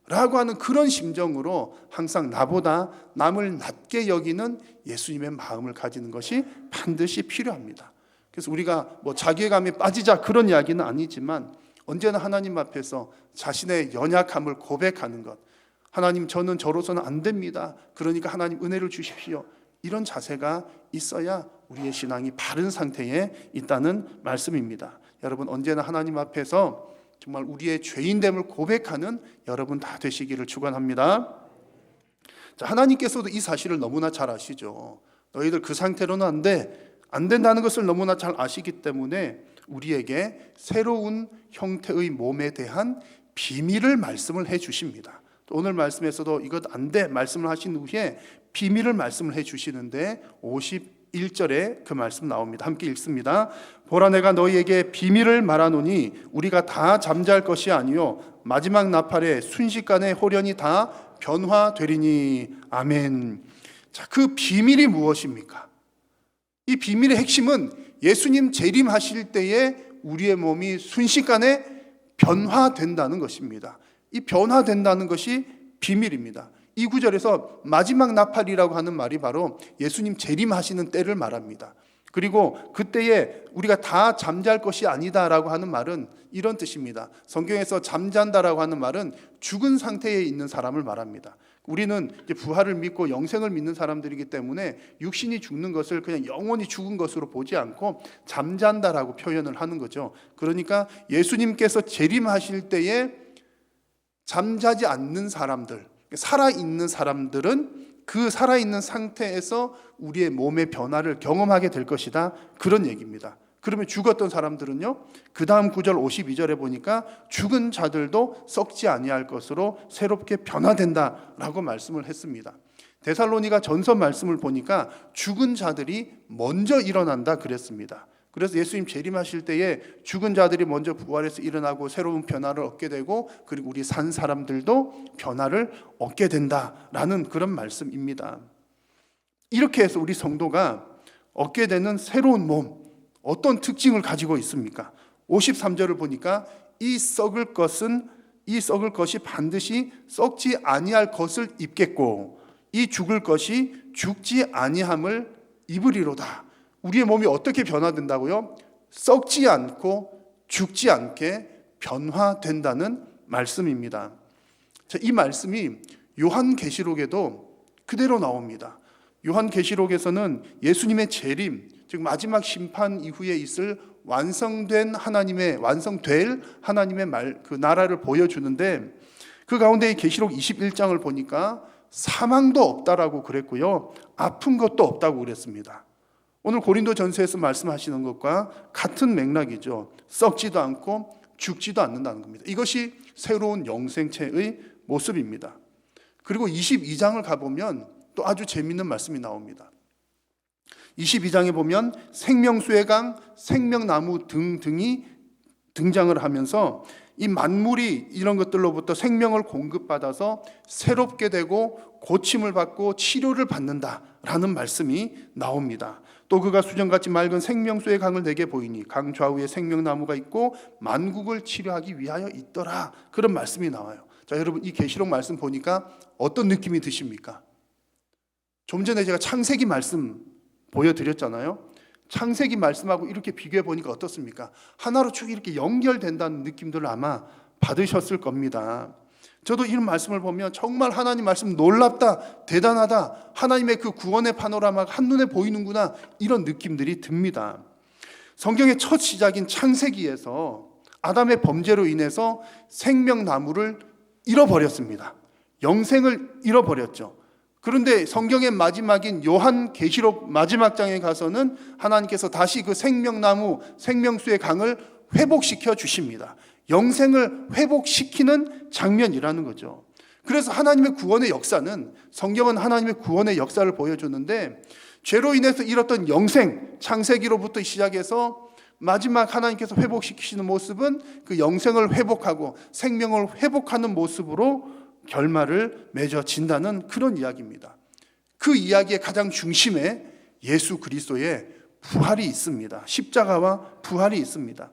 라고 하는 그런 심정으로 항상 나보다 남을 낮게 여기는 예수님의 마음을 가지는 것이 반드시 필요합니다. 그래서 우리가 자괴감에 빠지자 그런 이야기는 아니지만 언제나 하나님 앞에서 자신의 연약함을 고백하는 것, 하나님, 저는 저로서는 안 됩니다, 그러니까 하나님 은혜를 주십시오, 이런 자세가 있어야 우리의 신앙이 바른 상태에 있다는 말씀입니다. 여러분, 언제나 하나님 앞에서 정말 우리의 죄인됨을 고백하는 여러분 다 되시기를 축원합니다. 자, 하나님께서도 이 사실을 너무나 잘 아시죠. 너희들 그 상태로는 안 된다는 것을 너무나 잘 아시기 때문에 우리에게 새로운 형태의 몸에 대한 비밀을 말씀을 해 주십니다. 오늘 말씀에서도 이것 안 돼 말씀을 하신 후에 비밀을 말씀을 해 주시는데 21절에 그 말씀 나옵니다. 함께 읽습니다. 보라, 내가 너희에게 비밀을 말하노니 우리가 다 잠잘 것이 아니요 마지막 나팔에 순식간에 홀연히 다 변화되리니. 아멘. 자, 그 비밀이 무엇입니까? 이 비밀의 핵심은 예수님 재림하실 때에 우리의 몸이 순식간에 변화된다는 것입니다. 이 변화된다는 것이 비밀입니다. 이 구절에서 마지막 나팔이라고 하는 말이 바로 예수님 재림하시는 때를 말합니다. 그리고 그때에 우리가 다 잠잘 것이 아니다라고 하는 말은 이런 뜻입니다. 성경에서 잠잔다라고 하는 말은 죽은 상태에 있는 사람을 말합니다. 우리는 이제 부활을 믿고 영생을 믿는 사람들이기 때문에 육신이 죽는 것을 그냥 영원히 죽은 것으로 보지 않고 잠잔다라고 표현을 하는 거죠. 그러니까 예수님께서 재림하실 때에 잠자지 않는 사람들, 살아있는 사람들은 그 살아있는 상태에서 우리의 몸의 변화를 경험하게 될 것이다, 그런 얘기입니다. 그러면 죽었던 사람들은요, 그 다음 구절 52절에 보니까 죽은 자들도 썩지 아니할 것으로 새롭게 변화된다라고 말씀을 했습니다. 데살로니가 전서 말씀을 보니까 죽은 자들이 먼저 일어난다 그랬습니다. 그래서 예수님 재림하실 때에 죽은 자들이 먼저 부활해서 일어나고 새로운 변화를 얻게 되고, 그리고 우리 산 사람들도 변화를 얻게 된다라는 그런 말씀입니다. 이렇게 해서 우리 성도가 얻게 되는 새로운 몸, 어떤 특징을 가지고 있습니까? 53절을 보니까 이 썩을 것이 반드시 썩지 아니할 것을 입겠고 이 죽을 것이 죽지 아니함을 입으리로다. 우리의 몸이 어떻게 변화된다고요? 썩지 않고 죽지 않게 변화된다는 말씀입니다. 자, 이 말씀이 요한계시록에도 그대로 나옵니다. 요한계시록에서는 예수님의 재림, 즉 마지막 심판 이후에 있을 완성될 하나님의 그 나라를 보여주는데, 그 가운데 계시록 21장을 보니까 사망도 없다라고 그랬고요, 아픈 것도 없다고 그랬습니다. 오늘 고린도전서에서 말씀하시는 것과 같은 맥락이죠. 썩지도 않고 죽지도 않는다는 겁니다. 이것이 새로운 영생체의 모습입니다. 그리고 22장을 가보면 또 아주 재미있는 말씀이 나옵니다. 22장에 보면 생명수의 강, 생명나무 등등이 등장을 하면서 이 만물이 이런 것들로부터 생명을 공급받아서 새롭게 되고 고침을 받고 치료를 받는다라는 말씀이 나옵니다. 또 그가 수정같이 맑은 생명수의 강을 내게 보이니 강 좌우에 생명나무가 있고 만국을 치료하기 위하여 있더라, 그런 말씀이 나와요. 자, 여러분, 이 계시록 말씀 보니까 어떤 느낌이 드십니까? 좀 전에 제가 창세기 말씀 보여드렸잖아요. 창세기 말씀하고 이렇게 비교해 보니까 어떻습니까? 하나로 쭉 이렇게 연결된다는 느낌들을 아마 받으셨을 겁니다. 저도 이런 말씀을 보면 정말 하나님 말씀 놀랍다, 대단하다, 하나님의 그 구원의 파노라마가 한눈에 보이는구나, 이런 느낌들이 듭니다. 성경의 첫 시작인 창세기에서 아담의 범죄로 인해서 생명나무를 잃어버렸습니다. 영생을 잃어버렸죠. 그런데 성경의 마지막인 요한계시록 마지막 장에 가서는 하나님께서 다시 그 생명나무, 생명수의 강을 회복시켜 주십니다. 영생을 회복시키는 장면이라는 거죠. 그래서 하나님의 구원의 역사는, 성경은 하나님의 구원의 역사를 보여주는데, 죄로 인해서 잃었던 영생, 창세기로부터 시작해서 마지막 하나님께서 회복시키시는 모습은 그 영생을 회복하고 생명을 회복하는 모습으로 결말을 맺어진다는 그런 이야기입니다. 그 이야기의 가장 중심에 예수 그리스도의 부활이 있습니다. 십자가와 부활이 있습니다.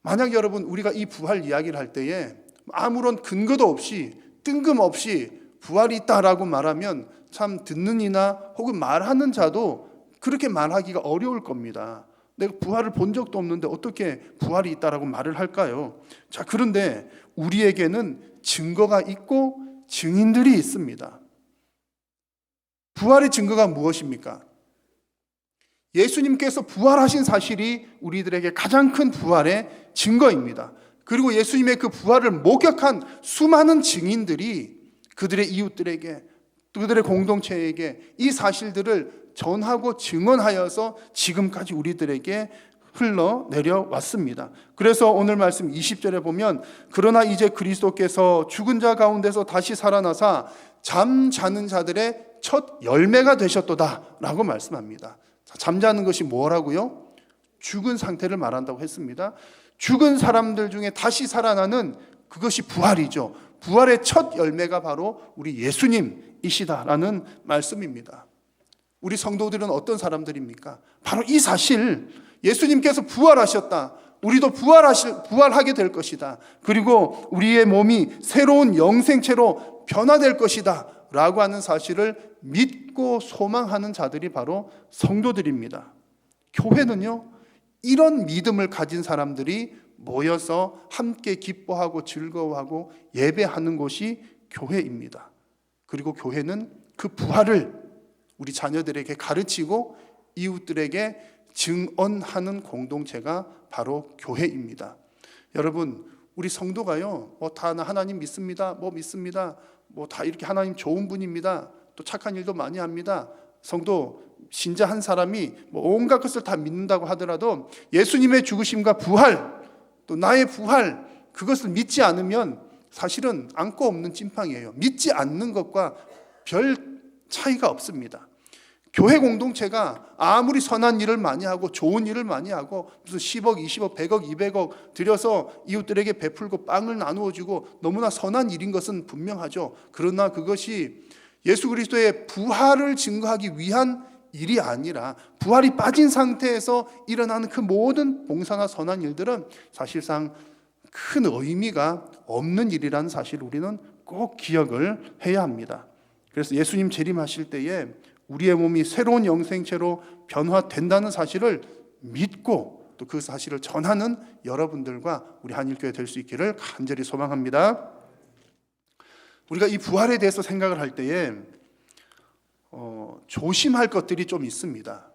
만약 여러분, 우리가 이 부활 이야기를 할 때에 아무런 근거도 없이 뜬금없이 부활이 있다라고 말하면 참 듣는 이나 혹은 말하는 자도 그렇게 말하기가 어려울 겁니다. 내가 부활을 본 적도 없는데 어떻게 부활이 있다라고 말을 할까요? 자, 그런데 우리에게는 증거가 있고 증인들이 있습니다. 부활의 증거가 무엇입니까? 예수님께서 부활하신 사실이 우리들에게 가장 큰 부활의 증거입니다. 그리고 예수님의 그 부활을 목격한 수많은 증인들이 그들의 이웃들에게, 그들의 공동체에게 이 사실들을 전하고 증언하여서 지금까지 우리들에게 흘러내려 왔습니다. 그래서 오늘 말씀 20절에 보면, 그러나 이제 그리스도께서 죽은 자 가운데서 다시 살아나사 잠자는 자들의 첫 열매가 되셨도다라고 말씀합니다. 잠자는 것이 뭐라고요? 죽은 상태를 말한다고 했습니다. 죽은 사람들 중에 다시 살아나는 그것이 부활이죠. 부활의 첫 열매가 바로 우리 예수님이시다라는 말씀입니다. 우리 성도들은 어떤 사람들입니까? 바로 이 사실, 예수님께서 부활하셨다. 우리도 부활하게 될 것이다. 그리고 우리의 몸이 새로운 영생체로 변화될 것이다. 라고 하는 사실을 믿고 소망하는 자들이 바로 성도들입니다. 교회는요, 이런 믿음을 가진 사람들이 모여서 함께 기뻐하고 즐거워하고 예배하는 곳이 교회입니다. 그리고 교회는 그 부활을 우리 자녀들에게 가르치고 이웃들에게 증언하는 공동체가 바로 교회입니다. 여러분, 우리 성도가요, 다 하나님 믿습니다. 믿습니다. 다 이렇게 하나님 좋은 분입니다. 또 착한 일도 많이 합니다. 성도 신자 한 사람이 온갖 것을 다 믿는다고 하더라도 예수님의 죽으심과 부활, 또 나의 부활, 그것을 믿지 않으면 사실은 안고 없는 찐빵이에요. 믿지 않는 것과 별 차이가 없습니다. 교회 공동체가 아무리 선한 일을 많이 하고 좋은 일을 많이 하고 무슨 10억, 20억, 100억, 200억 들여서 이웃들에게 베풀고 빵을 나누어 주고 너무나 선한 일인 것은 분명하죠. 그러나 그것이 예수 그리스도의 부활을 증거하기 위한 일이 아니라 부활이 빠진 상태에서 일어나는 그 모든 봉사나 선한 일들은 사실상 큰 의미가 없는 일이라는 사실을 우리는 꼭 기억을 해야 합니다. 그래서 예수님 재림하실 때에 우리의 몸이 새로운 영생체로 변화된다는 사실을 믿고 또 그 사실을 전하는 여러분들과 우리 한일교회 될 수 있기를 간절히 소망합니다. 우리가 이 부활에 대해서 생각을 할 때에 조심할 것들이 좀 있습니다.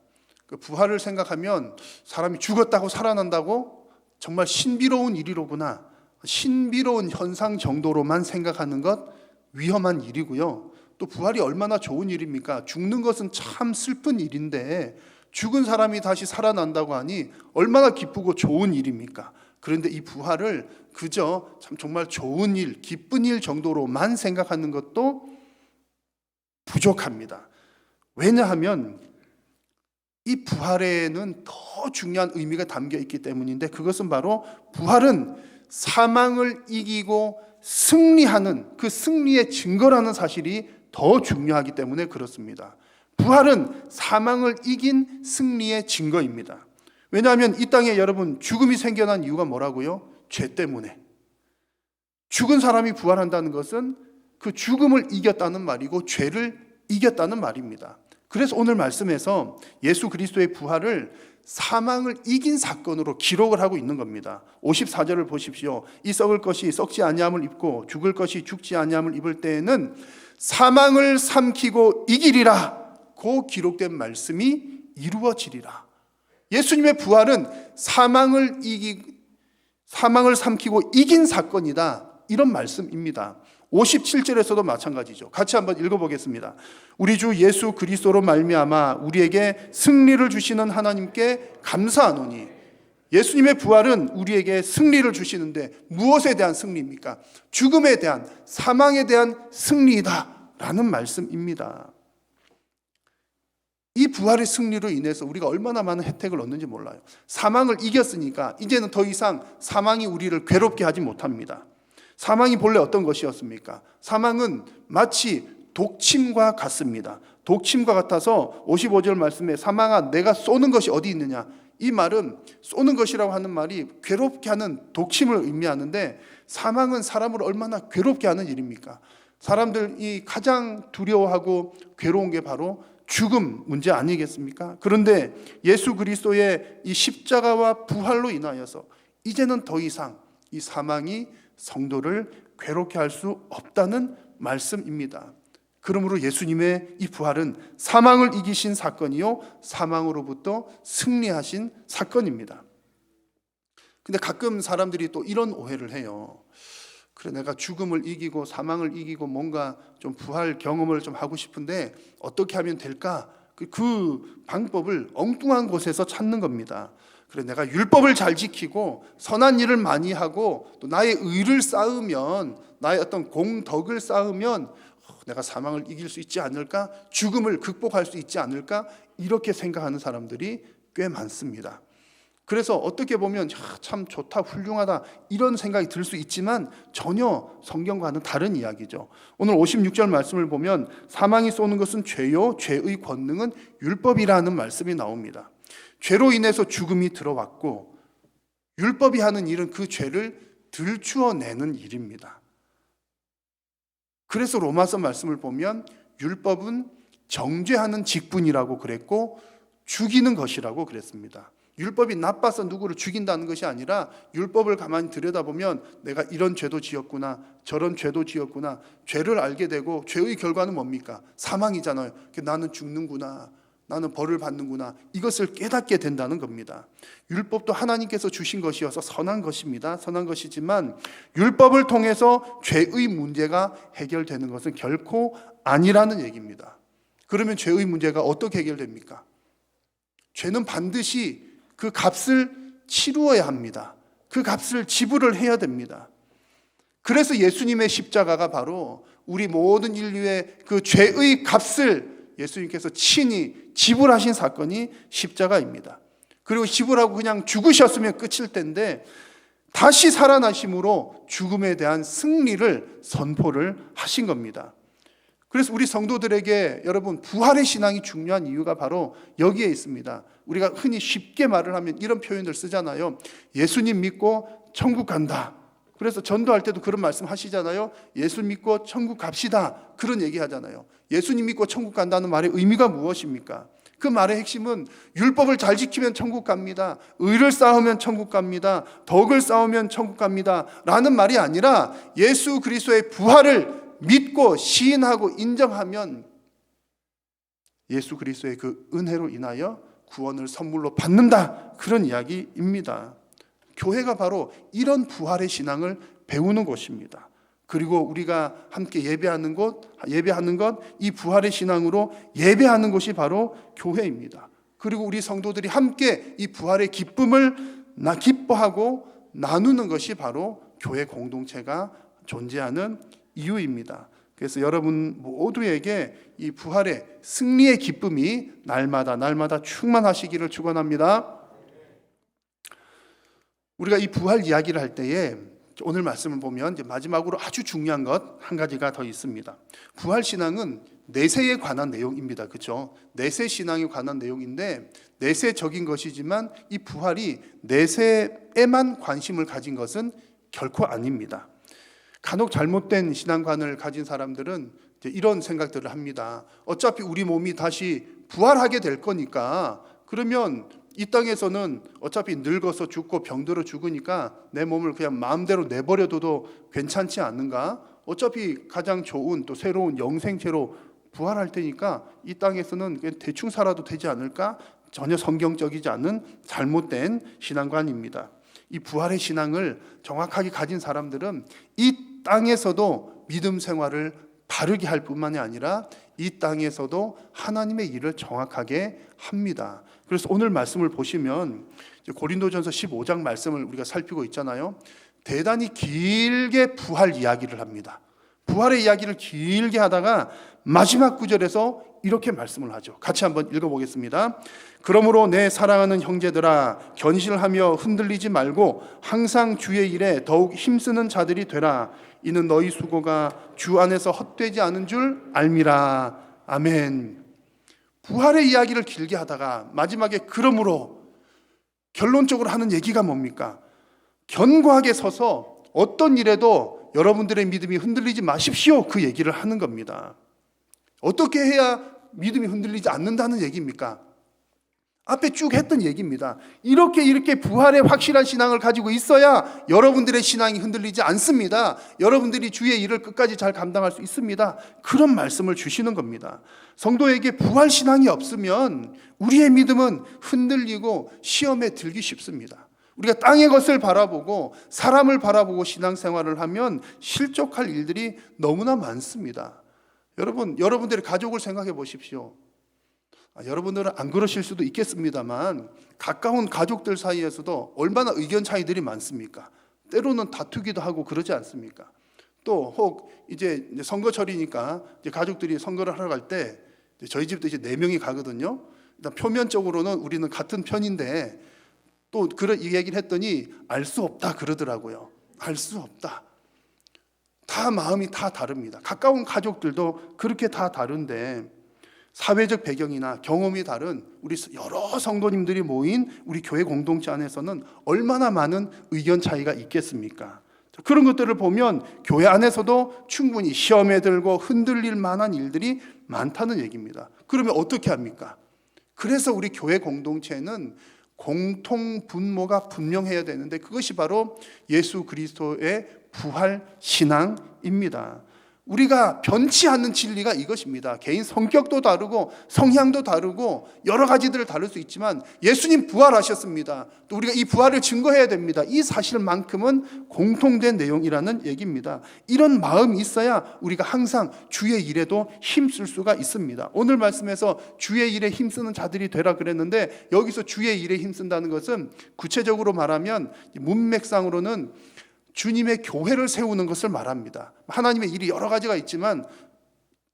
그 부활을 생각하면 사람이 죽었다고 살아난다고 정말 신비로운 일이로구나, 신비로운 현상 정도로만 생각하는 것 위험한 일이고요. 또 부활이 얼마나 좋은 일입니까? 죽는 것은 참 슬픈 일인데 죽은 사람이 다시 살아난다고 하니 얼마나 기쁘고 좋은 일입니까? 그런데 이 부활을 그저 참 정말 좋은 일, 기쁜 일 정도로만 생각하는 것도 부족합니다. 왜냐하면 이 부활에는 더 중요한 의미가 담겨 있기 때문인데, 그것은 바로 부활은 사망을 이기고 승리하는 그 승리의 증거라는 사실이 더 중요하기 때문에 그렇습니다. 부활은 사망을 이긴 승리의 증거입니다. 왜냐하면 이 땅에 여러분 죽음이 생겨난 이유가 뭐라고요? 죄 때문에. 죽은 사람이 부활한다는 것은 그 죽음을 이겼다는 말이고 죄를 이겼다는 말입니다. 그래서 오늘 말씀에서 예수 그리스도의 부활을 사망을 이긴 사건으로 기록을 하고 있는 겁니다. 54절을 보십시오. 이 썩을 것이 썩지 아니함을 입고 죽을 것이 죽지 아니함을 입을 때에는 사망을 삼키고 이기리라 고 기록된 말씀이 이루어지리라. 예수님의 부활은 사망을 삼키고 이긴 사건이다, 이런 말씀입니다. 57절에서도 마찬가지죠. 같이 한번 읽어보겠습니다. 우리 주 예수 그리스도로 말미암아 우리에게 승리를 주시는 하나님께 감사하노니. 예수님의 부활은 우리에게 승리를 주시는데 무엇에 대한 승리입니까? 죽음에 대한, 사망에 대한 승리이다 라는 말씀입니다. 이 부활의 승리로 인해서 우리가 얼마나 많은 혜택을 얻는지 몰라요. 사망을 이겼으니까 이제는 더 이상 사망이 우리를 괴롭게 하지 못합니다. 사망이 본래 어떤 것이었습니까? 사망은 마치 독침과 같습니다. 독침과 같아서 55절 말씀에 사망아 내가 쏘는 것이 어디 있느냐, 이 말은 쏘는 것이라고 하는 말이 괴롭게 하는 독침을 의미하는데, 사망은 사람을 얼마나 괴롭게 하는 일입니까? 사람들이 가장 두려워하고 괴로운 게 바로 죽음 문제 아니겠습니까? 그런데 예수 그리스도의 이 십자가와 부활로 인하여서 이제는 더 이상 이 사망이 성도를 괴롭게 할 수 없다는 말씀입니다. 그러므로 예수님의 이 부활은 사망을 이기신 사건이요 사망으로부터 승리하신 사건입니다. 근데 가끔 사람들이 또 이런 오해를 해요. 그래, 내가 죽음을 이기고 사망을 이기고 뭔가 좀 부활 경험을 좀 하고 싶은데 어떻게 하면 될까? 그 방법을 엉뚱한 곳에서 찾는 겁니다. 그래, 내가 율법을 잘 지키고 선한 일을 많이 하고 또 나의 의를 쌓으면, 나의 어떤 공덕을 쌓으면 내가 사망을 이길 수 있지 않을까? 죽음을 극복할 수 있지 않을까? 이렇게 생각하는 사람들이 꽤 많습니다. 그래서 어떻게 보면 참 좋다, 훌륭하다 이런 생각이 들 수 있지만 전혀 성경과는 다른 이야기죠. 오늘 56절 말씀을 보면 사망이 쏘는 것은 죄요 죄의 권능은 율법이라는 말씀이 나옵니다. 죄로 인해서 죽음이 들어왔고 율법이 하는 일은 그 죄를 들추어내는 일입니다. 그래서 로마서 말씀을 보면 율법은 정죄하는 직분이라고 그랬고 죽이는 것이라고 그랬습니다. 율법이 나빠서 누구를 죽인다는 것이 아니라 율법을 가만히 들여다보면 내가 이런 죄도 지었구나, 저런 죄도 지었구나, 죄를 알게 되고 죄의 결과는 뭡니까? 사망이잖아요. 나는 죽는구나, 나는 벌을 받는구나, 이것을 깨닫게 된다는 겁니다. 율법도 하나님께서 주신 것이어서 선한 것입니다. 선한 것이지만 율법을 통해서 죄의 문제가 해결되는 것은 결코 아니라는 얘기입니다. 그러면 죄의 문제가 어떻게 해결됩니까? 죄는 반드시 그 값을 치루어야 합니다. 그 값을 지불을 해야 됩니다. 그래서 예수님의 십자가가 바로 우리 모든 인류의 그 죄의 값을 예수님께서 친히 지불하신 사건이 십자가입니다. 그리고 지불하고 그냥 죽으셨으면 끝일 텐데 다시 살아나심으로 죽음에 대한 승리를 선포를 하신 겁니다. 그래서 우리 성도들에게 여러분 부활의 신앙이 중요한 이유가 바로 여기에 있습니다. 우리가 흔히 쉽게 말을 하면 이런 표현을 쓰잖아요. 예수님 믿고 천국 간다. 그래서 전도할 때도 그런 말씀 하시잖아요. 예수 믿고 천국 갑시다. 그런 얘기 하잖아요. 예수님 믿고 천국 간다는 말의 의미가 무엇입니까? 그 말의 핵심은 율법을 잘 지키면 천국 갑니다. 의를 쌓으면 천국 갑니다. 덕을 쌓으면 천국 갑니다. 라는 말이 아니라 예수 그리스도의 부활을 믿고 시인하고 인정하면 예수 그리스도의 그 은혜로 인하여 구원을 선물로 받는다. 그런 이야기입니다. 교회가 바로 이런 부활의 신앙을 배우는 곳입니다. 그리고 우리가 함께 예배하는 것, 이 부활의 신앙으로 예배하는 것이 바로 교회입니다. 그리고 우리 성도들이 함께 이 부활의 기쁨을 기뻐하고 나누는 것이 바로 교회 공동체가 존재하는 이유입니다. 그래서 여러분 모두에게 이 부활의 승리의 기쁨이 날마다 충만하시기를 축원합니다. 우리가 이 부활 이야기를 할 때에 오늘 말씀을 보면 이제 마지막으로 아주 중요한 것 한 가지가 더 있습니다. 부활 신앙은 내세에 관한 내용입니다. 그렇죠? 내세 신앙에 관한 내용인데 내세적인 것이지만 이 부활이 내세에만 관심을 가진 것은 결코 아닙니다. 간혹 잘못된 신앙관을 가진 사람들은 이런 생각들을 합니다. 어차피 우리 몸이 다시 부활하게 될 거니까 그러면 이 땅에서는 어차피 늙어서 죽고 병들어 죽으니까 내 몸을 그냥 마음대로 내버려둬도 괜찮지 않는가? 어차피 가장 좋은 또 새로운 영생체로 부활할 테니까 이 땅에서는 그냥 대충 살아도 되지 않을까? 전혀 성경적이지 않은 잘못된 신앙관입니다. 이 부활의 신앙을 정확하게 가진 사람들은 이 땅에서도 믿음 생활을 바르게 할 뿐만이 아니라 이 땅에서도 하나님의 일을 정확하게 합니다. 그래서 오늘 말씀을 보시면 고린도전서 15장 말씀을 우리가 살피고 있잖아요. 대단히 길게 부활 이야기를 합니다. 부활의 이야기를 길게 하다가 마지막 구절에서 이렇게 말씀을 하죠. 같이 한번 읽어보겠습니다. 그러므로 내 사랑하는 형제들아 견실하며 흔들리지 말고 항상 주의 일에 더욱 힘쓰는 자들이 되라. 이는 너희 수고가 주 안에서 헛되지 않은 줄 알미라. 아멘. 부활의 이야기를 길게 하다가 마지막에 그러므로 결론적으로 하는 얘기가 뭡니까? 견고하게 서서 어떤 일에도 여러분들의 믿음이 흔들리지 마십시오. 그 얘기를 하는 겁니다. 어떻게 해야 믿음이 흔들리지 않는다는 얘기입니까? 앞에 쭉 했던 얘기입니다. 이렇게 부활의 확실한 신앙을 가지고 있어야 여러분들의 신앙이 흔들리지 않습니다. 여러분들이 주의 일을 끝까지 잘 감당할 수 있습니다. 그런 말씀을 주시는 겁니다. 성도에게 부활 신앙이 없으면 우리의 믿음은 흔들리고 시험에 들기 쉽습니다. 우리가 땅의 것을 바라보고 사람을 바라보고 신앙생활을 하면 실족할 일들이 너무나 많습니다. 여러분들의 가족을 생각해 보십시오. 여러분들은 안 그러실 수도 있겠습니다만 가까운 가족들 사이에서도 얼마나 의견 차이들이 많습니까? 때로는 다투기도 하고 그러지 않습니까? 또 혹 이제 선거철이니까 이제 가족들이 선거를 하러 갈 때 저희 집도 이제 4명이 가거든요. 일단 표면적으로는 우리는 같은 편인데 또 그런 이 얘기를 했더니 알 수 없다 그러더라고요. 알 수 없다. 다 마음이 다 다릅니다. 가까운 가족들도 그렇게 다 다른데 사회적 배경이나 경험이 다른 우리 여러 성도님들이 모인 우리 교회 공동체 안에서는 얼마나 많은 의견 차이가 있겠습니까? 그런 것들을 보면 교회 안에서도 충분히 시험에 들고 흔들릴 만한 일들이 많다는 얘기입니다. 그러면 어떻게 합니까? 그래서 우리 교회 공동체는 공통 분모가 분명해야 되는데 그것이 바로 예수 그리스도의 부활 신앙입니다. 우리가 변치 않는 진리가 이것입니다. 개인 성격도 다르고 성향도 다르고 여러 가지들을 다룰 수 있지만 예수님 부활하셨습니다. 또 우리가 이 부활을 증거해야 됩니다. 이 사실만큼은 공통된 내용이라는 얘기입니다. 이런 마음이 있어야 우리가 항상 주의 일에도 힘쓸 수가 있습니다. 오늘 말씀에서 주의 일에 힘쓰는 자들이 되라 그랬는데 여기서 주의 일에 힘쓴다는 것은 구체적으로 말하면 문맥상으로는 주님의 교회를 세우는 것을 말합니다. 하나님의 일이 여러 가지가 있지만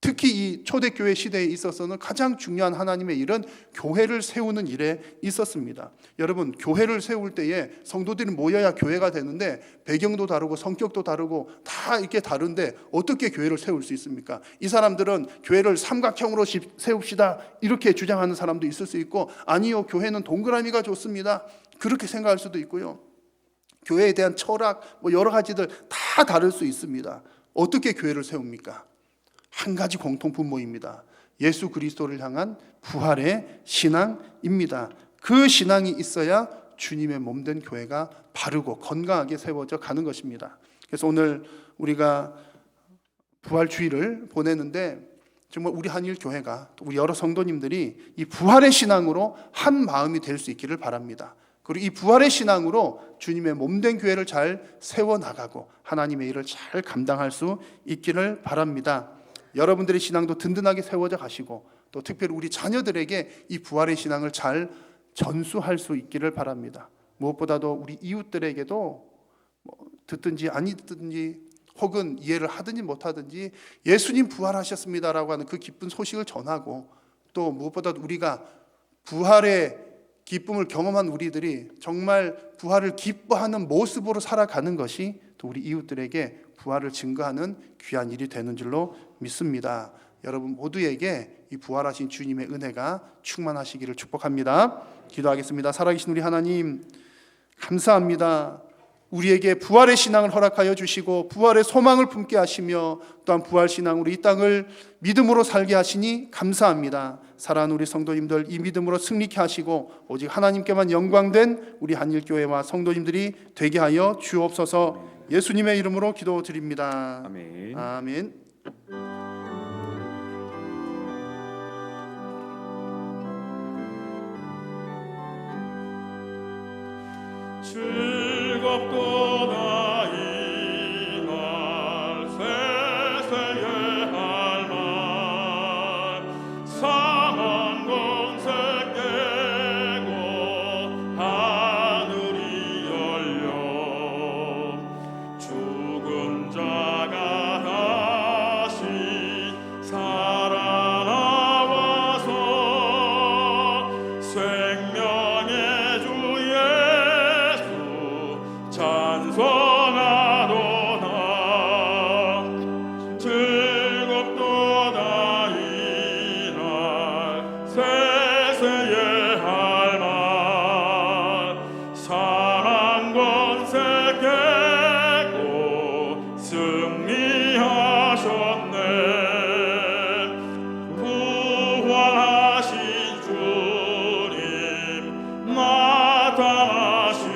특히 이 초대교회 시대에 있어서는 가장 중요한 하나님의 일은 교회를 세우는 일에 있었습니다. 여러분, 교회를 세울 때에 성도들이 모여야 교회가 되는데 배경도 다르고 성격도 다르고 다 이렇게 다른데 어떻게 교회를 세울 수 있습니까? 이 사람들은 교회를 삼각형으로 세웁시다 이렇게 주장하는 사람도 있을 수 있고 아니요, 교회는 동그라미가 좋습니다 그렇게 생각할 수도 있고요. 교회에 대한 철학 여러 가지들 다 다를 수 있습니다. 어떻게 교회를 세웁니까? 한 가지 공통 분모입니다. 예수 그리스도를 향한 부활의 신앙입니다. 그 신앙이 있어야 주님의 몸된 교회가 바르고 건강하게 세워져 가는 것입니다. 그래서 오늘 우리가 부활 주일을 보내는데 정말 우리 한일교회가 우리 여러 성도님들이 이 부활의 신앙으로 한 마음이 될 수 있기를 바랍니다. 그리고 이 부활의 신앙으로 주님의 몸된 교회를 잘 세워나가고 하나님의 일을 잘 감당할 수 있기를 바랍니다. 여러분들의 신앙도 든든하게 세워져 가시고 또 특별히 우리 자녀들에게 이 부활의 신앙을 잘 전수할 수 있기를 바랍니다. 무엇보다도 우리 이웃들에게도 듣든지 아니 듣든지 혹은 이해를 하든지 못하든지 예수님 부활하셨습니다라고 하는 그 기쁜 소식을 전하고 또 무엇보다도 우리가 부활의 기쁨을 경험한 우리들이 정말 부활을 기뻐하는 모습으로 살아가는 것이 또 우리 이웃들에게 부활을 증거하는 귀한 일이 되는 줄로 믿습니다. 여러분 모두에게 이 부활하신 주님의 은혜가 충만하시기를 축복합니다. 기도하겠습니다. 살아계신 우리 하나님 감사합니다. 우리에게 부활의 신앙을 허락하여 주시고 부활의 소망을 품게 하시며 또한 부활 신앙으로 이 땅을 믿음으로 살게 하시니 감사합니다. 사랑하는 우리 성도님들 이 믿음으로 승리케 하시고 오직 하나님께만 영광된 우리 한일교회와 성도님들이 되게 하여 주옵소서. 예수님의 이름으로 기도드립니다. 아멘. 아멘. 즐겁도다 이날 세세에 할 말 사망 권세 깨고 하늘이 열려 죽은 자가 다시 살아나와서 생명의 주 예수 찬송하도다. 즐겁도다 이날 세세에 할 말 사랑 권세 깨고 승리하셨네. 부활하신 주님 나타나시니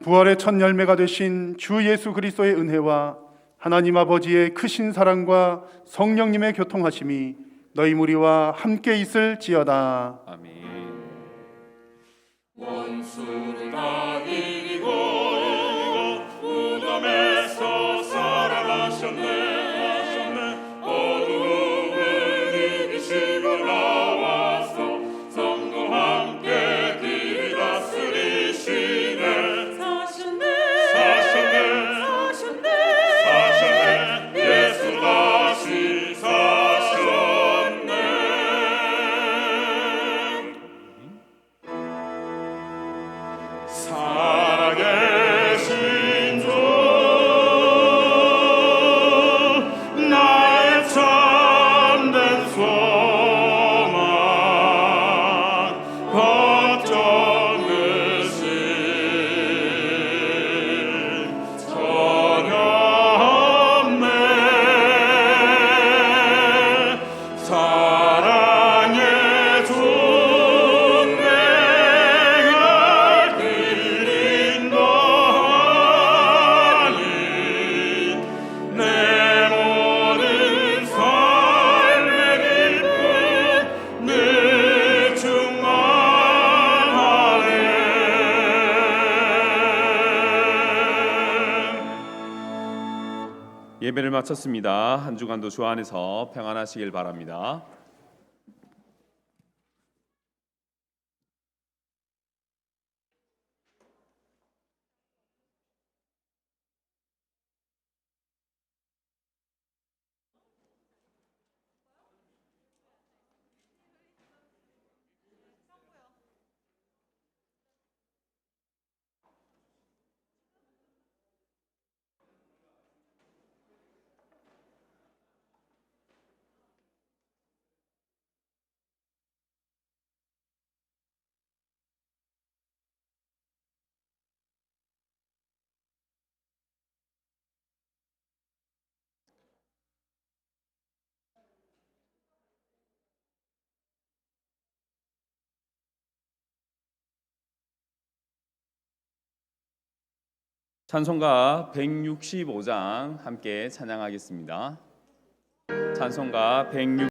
부활의 첫 열매가 되신 주 예수 그리스도의 은혜와 하나님 아버지의 크신 사랑과 성령님의 교통하심이 너희 무리와 함께 있을지어다. 아멘. 원수를 다 이기고 무덤에서 살아나셨네. 어두움을 이기시고 나와서 성도와 함께 길이 다스리시네. 사셨네. 예수 다시 사셨네. 살아계신 주 나의 참된 소망 걱정으신 전혀 없네. 사랑의 주 내가 들린 거니 내 모든 삶의 기쁨 늘 충만하네. 예배를 마쳤습니다. 한 주간도 주 안에서 평안하시길 바랍니다. 찬송가 165장 함께 찬양하겠습니다. 찬송가 165